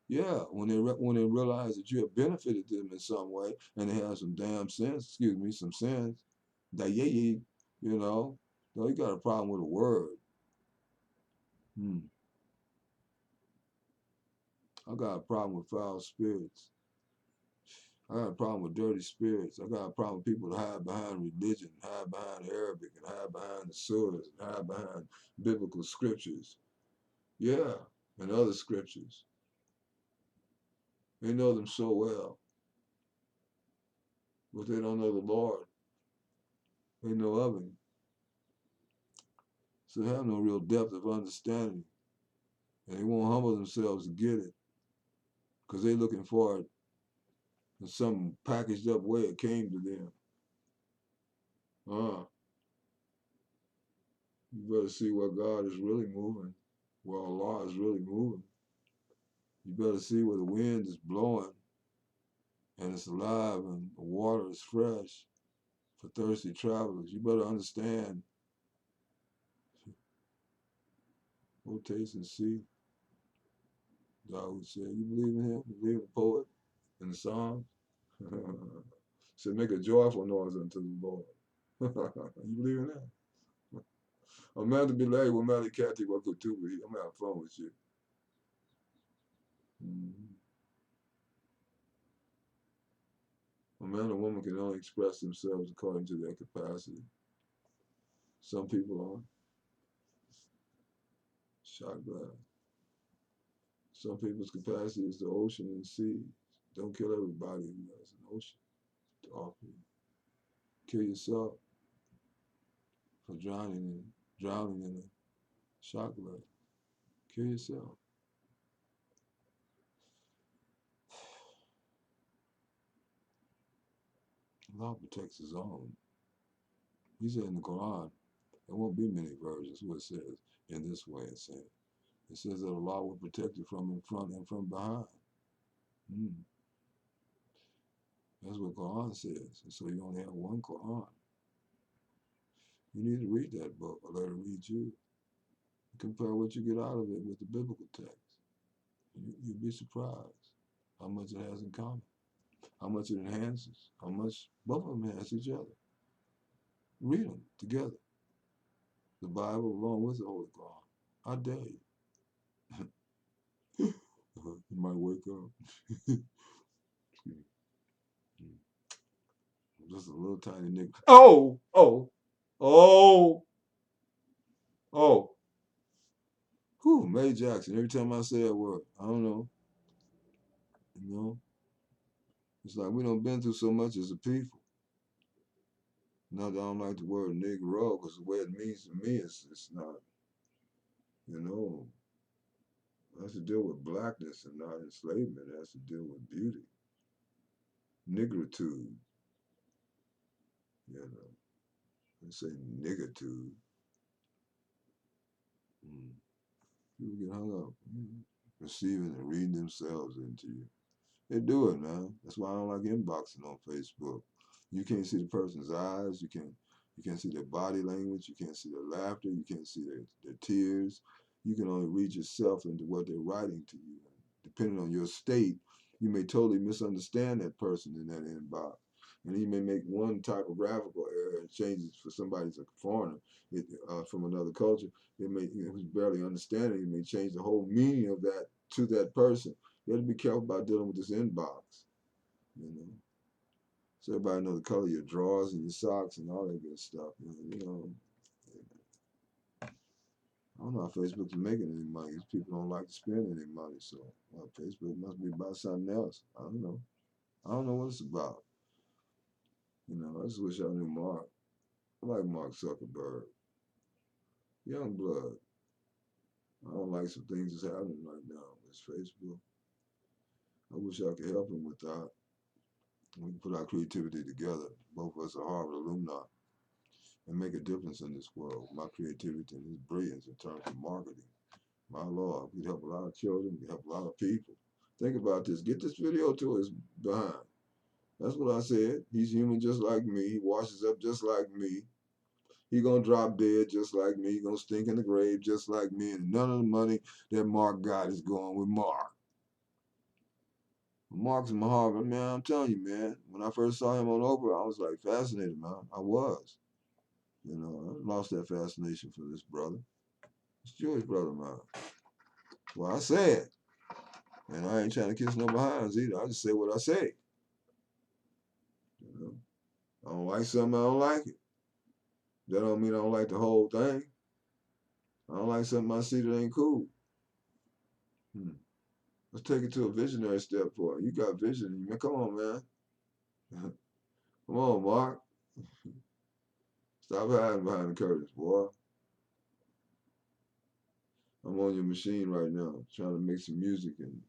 Yeah, when they realize that you have benefited them in some way and they have some damn sense, some sense, that no, you got a problem with a word. I got a problem with foul spirits. I got a problem with dirty spirits. I got a problem with people that hide behind religion, hide behind Arabic, and hide behind the surahs, and hide behind biblical scriptures. Yeah, and other scriptures. They know them so well, but they don't know the Lord. They know of Him. So they have no real depth of understanding. And they won't humble themselves to get it because they're looking for it in some packaged up way it came to them. You better see where God is really moving, where Allah is really moving. You better see where the wind is blowing and it's alive and the water is fresh for thirsty travelers. You better understand. Go taste and see. Dawood said, you believe in Him? You believe in the poet and the Psalms? Said, make a joyful noise unto the Lord. You believe in that? A man to be laid with Mally Cathy Wakutubi. I'm having fun with you. A man or woman can only express themselves according to their capacity. Some people are shot glass. Some people's capacity is the ocean and sea. Don't kill everybody who has an ocean to offer you. Kill yourself for drowning in a shot glass. Kill yourself. Allah protects His own. He said in the Quran, there won't be many versions. What it says in this way, it says that Allah will protect you from in front and from behind. That's what Quran says. And so you only have one Quran. You need to read that book or let it read you. Compare what you get out of it with the biblical text. You'd be surprised how much it has in common, how much it enhances, how much both of them enhance each other. Read them together. The Bible along with the Holy Quran. I dare you. Somebody wake up. Just a little tiny nigga. Oh, oh, oh, oh. Whew, May Jackson. Every time I say that word, I don't know. You know, it's like we done been through so much as a people. Not that I don't like the word Negro, because the way it means to me, it's not, you know, it has to deal with blackness and not enslavement. It has to deal with beauty, nigritude, you know. They say niggitude. People get hung up receiving and reading themselves into you. They do it, man. That's why I don't like inboxing on Facebook. You can't see the person's eyes. You can't see their body language. You can't see their laughter. You can't see their tears. You can only read yourself into what they're writing to you. Depending on your state, you may totally misunderstand that person in that inbox. And he may make one type of graphical error and change it for somebody who's a foreigner from another culture. It may, who's barely understanding, it may change the whole meaning of that to that person. You have to be careful about dealing with this inbox, you know. So everybody know the color of your drawers and your socks and all that good stuff. You know, I don't know how Facebook's making any money. These people don't like to spend any money, so Facebook must be about something else. I don't know. I don't know what it's about. You know, I just wish I knew Mark. I like Mark Zuckerberg. Young blood. I don't like some things that's happening right now with Facebook. I wish I could help him with that. We can put our creativity together. Both of us are Harvard alumni and make a difference in this world. My creativity and his brilliance in terms of marketing. My Lord, we help a lot of children, we help a lot of people. Think about this. Get this video to his behind. That's what I said. He's human just like me. He washes up just like me. He gonna drop dead just like me. He gonna stink in the grave just like me. And none of the money that Mark got is going with Mark. Mark's in my Harvard, man. I'm telling you, man. When I first saw him on Oprah, I was like fascinated, man. I was. You know, I lost that fascination for this brother. This Jewish brother of mine. Well, I said, and I ain't trying to kiss no behinds either. I just say what I say. You know, I don't like something, I don't like it. That don't mean I don't like the whole thing. I don't like something I see that ain't cool. Let's take it to a visionary step for it. You got vision, man. Come on, man. Come on, Mark. Stop hiding behind the curtains, boy. I'm on your machine right now, trying to make some music and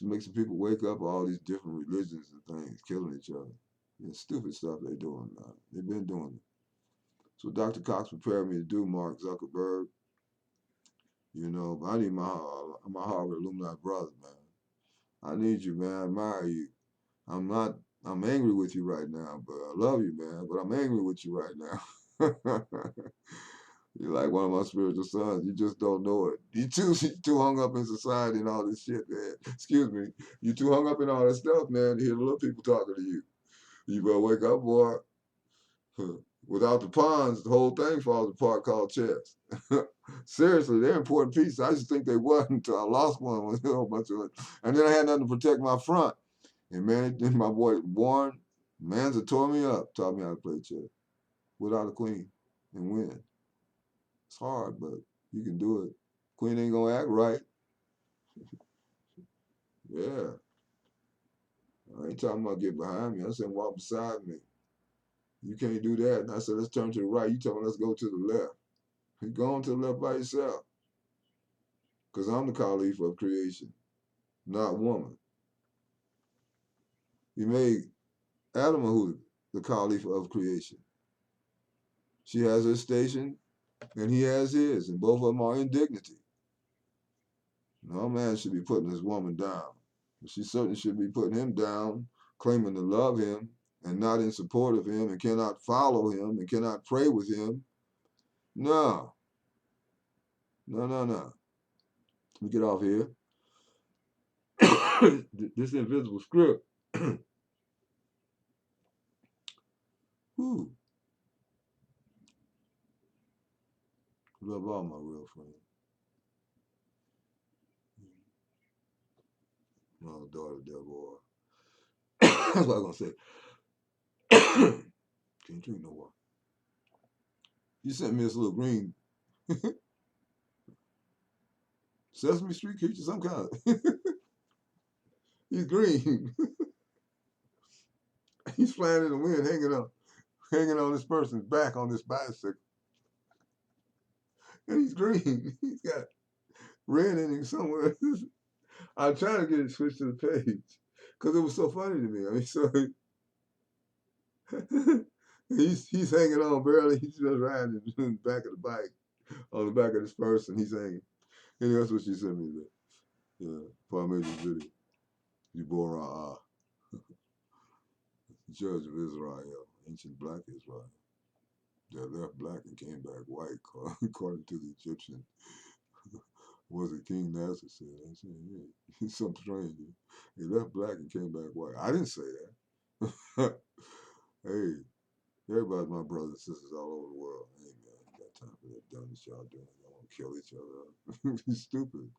make some people wake up all these different religions and things, killing each other. Stupid stuff they doing now. They've been doing it. So Dr. Cox prepared me to do, Mark Zuckerberg. You know, but I need my Harvard alumni brother, man. I need you, man. I admire you. I'm angry with you right now, but I love you, man. But I'm angry with you right now. You're like one of my spiritual sons. You just don't know it. You too hung up in society and all this shit, man. Excuse me. You too hung up in all that stuff, man, to hear the little people talking to you. You better wake up, boy. Without the pawns, the whole thing falls apart called chess. Seriously, they're important pieces. I used to think they wasn't until I lost one with a whole bunch of it. And then I had nothing to protect my front. And man, my boy Warren Manza tore me up, taught me how to play chess without a queen and win. It's hard, but you can do it. Queen ain't gonna act right. Yeah. I ain't talking about get behind me. I said walk beside me. You can't do that. And I said, let's turn to the right. You tell me let's go to the left. You going to the left by yourself. Because I'm the Caliph of creation, not woman. He made Adam the Caliph of creation. She has her station and he has his, and both of them are in dignity. No man should be putting this woman down. She certainly should be putting him down, claiming to love him and not in support of him and cannot follow him and cannot pray with him. No. No, no, no. Let me get off here. This invisible script. Whew. Love all my real friends. Oh, daughter, devil. That's what I was gonna say. Can't drink no water. You sent me this little green Sesame Street creature, some kind. He's green. He's flying in the wind, hanging on this person's back on this bicycle, and he's green. He's got red in him somewhere. I'm trying to get it switched to the page because it was so funny to me. I mean, so he's hanging on barely. He's just riding in the back of the bike on the back of this person. He's hanging. Anyway, that's what she sent me. Yeah, before I made this video. You born around Judge of Israel, ancient black Israel. They left black and came back white, according to the Egyptian. Was it King Nasser said? I said, yeah, something strange. He left black and came back white. I didn't say that. Hey, everybody's my brothers and sisters all over the world. Hey, man, I got time for that dumbness y'all doing. Y'all want to kill each other. It's stupid.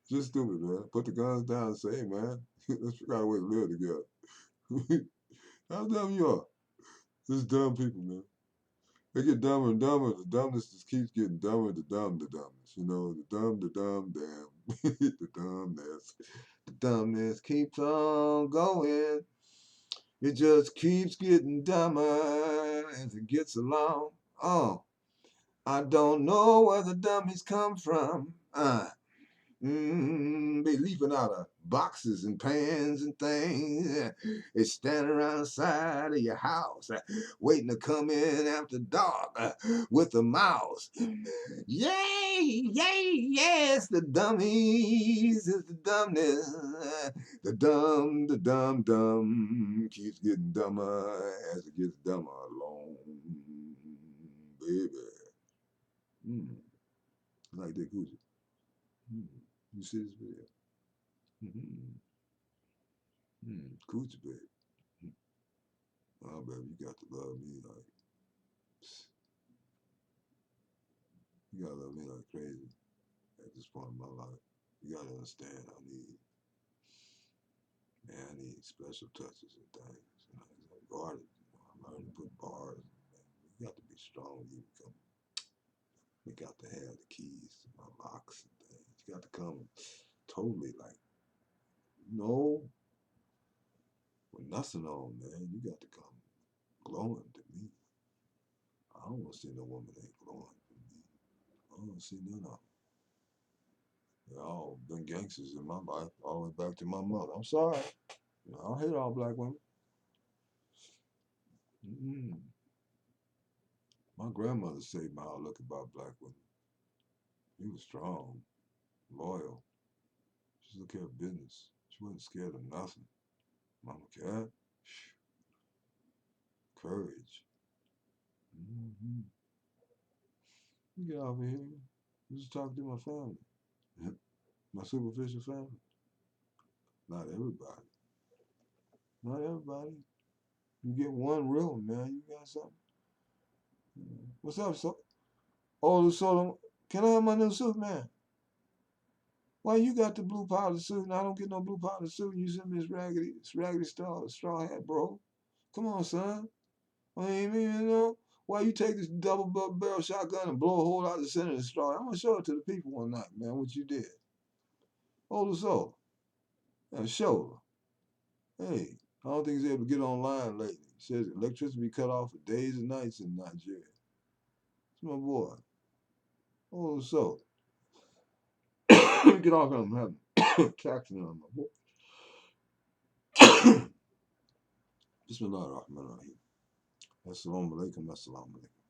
Just stupid, man. Put the guns down and say, hey, man, let's figure out a way to live together. How dumb you are. Just dumb people, man. They get dumber and dumber. The dumbness just keeps getting dumber. The dumbness. You know, the dumb, damn. The dumbness. The dumbness keeps on going. It just keeps getting dumber as it gets along. Oh, I don't know where the dummies come from. They leaping out of boxes and pans and things. They standing around the side of your house, waiting to come in after dark with a mouse. Yay, yay, yes, the dummies is the dumbness. The dumb keeps getting dumber as it gets dumber along, baby. I like that Gucci. You see this video? Coochie, baby. Oh, baby, you got to love me like, you gotta love me like crazy at this point in my life. You gotta understand I need special touches and things. You know, like guarded. You know, I learned to put bars. You got to be strong. You got to have the keys to my locks and things. You got to come totally like, no, with nothing on, man. You got to come glowing to me. I don't want to see no woman that ain't glowing for me. I don't want to see none of them. They all been gangsters in my life, all the way back to my mother. I'm sorry. You know, I don't hate all black women. My grandmother saved my outlook about black women. She was strong, loyal. She took care of business. She wasn't scared of nothing. Mama Cat, courage. You get off of here. You just talk to my family. My superficial family. Not everybody. Not everybody. You get one real one, man. You got something. What's up, so? Oh, so can I have my new suit, man? Why you got the blue powder suit and I don't get no blue powder suit? You send me this raggedy straw hat, bro. Come on, son. I mean, you know, why you take this double barrel shotgun and blow a hole out the center of the straw? I'm gonna show it to the people one night, man, what you did. Hold the soul. And show her. Hey, I don't think he's able to get online lately. He says electricity be cut off for days and nights in Nigeria. It's my boy. Hold the soul. Let me get off him. I'm having traction on my boy. Bismillahirrahmanirrahim. Assalamu alaikum, assalamu alaikum.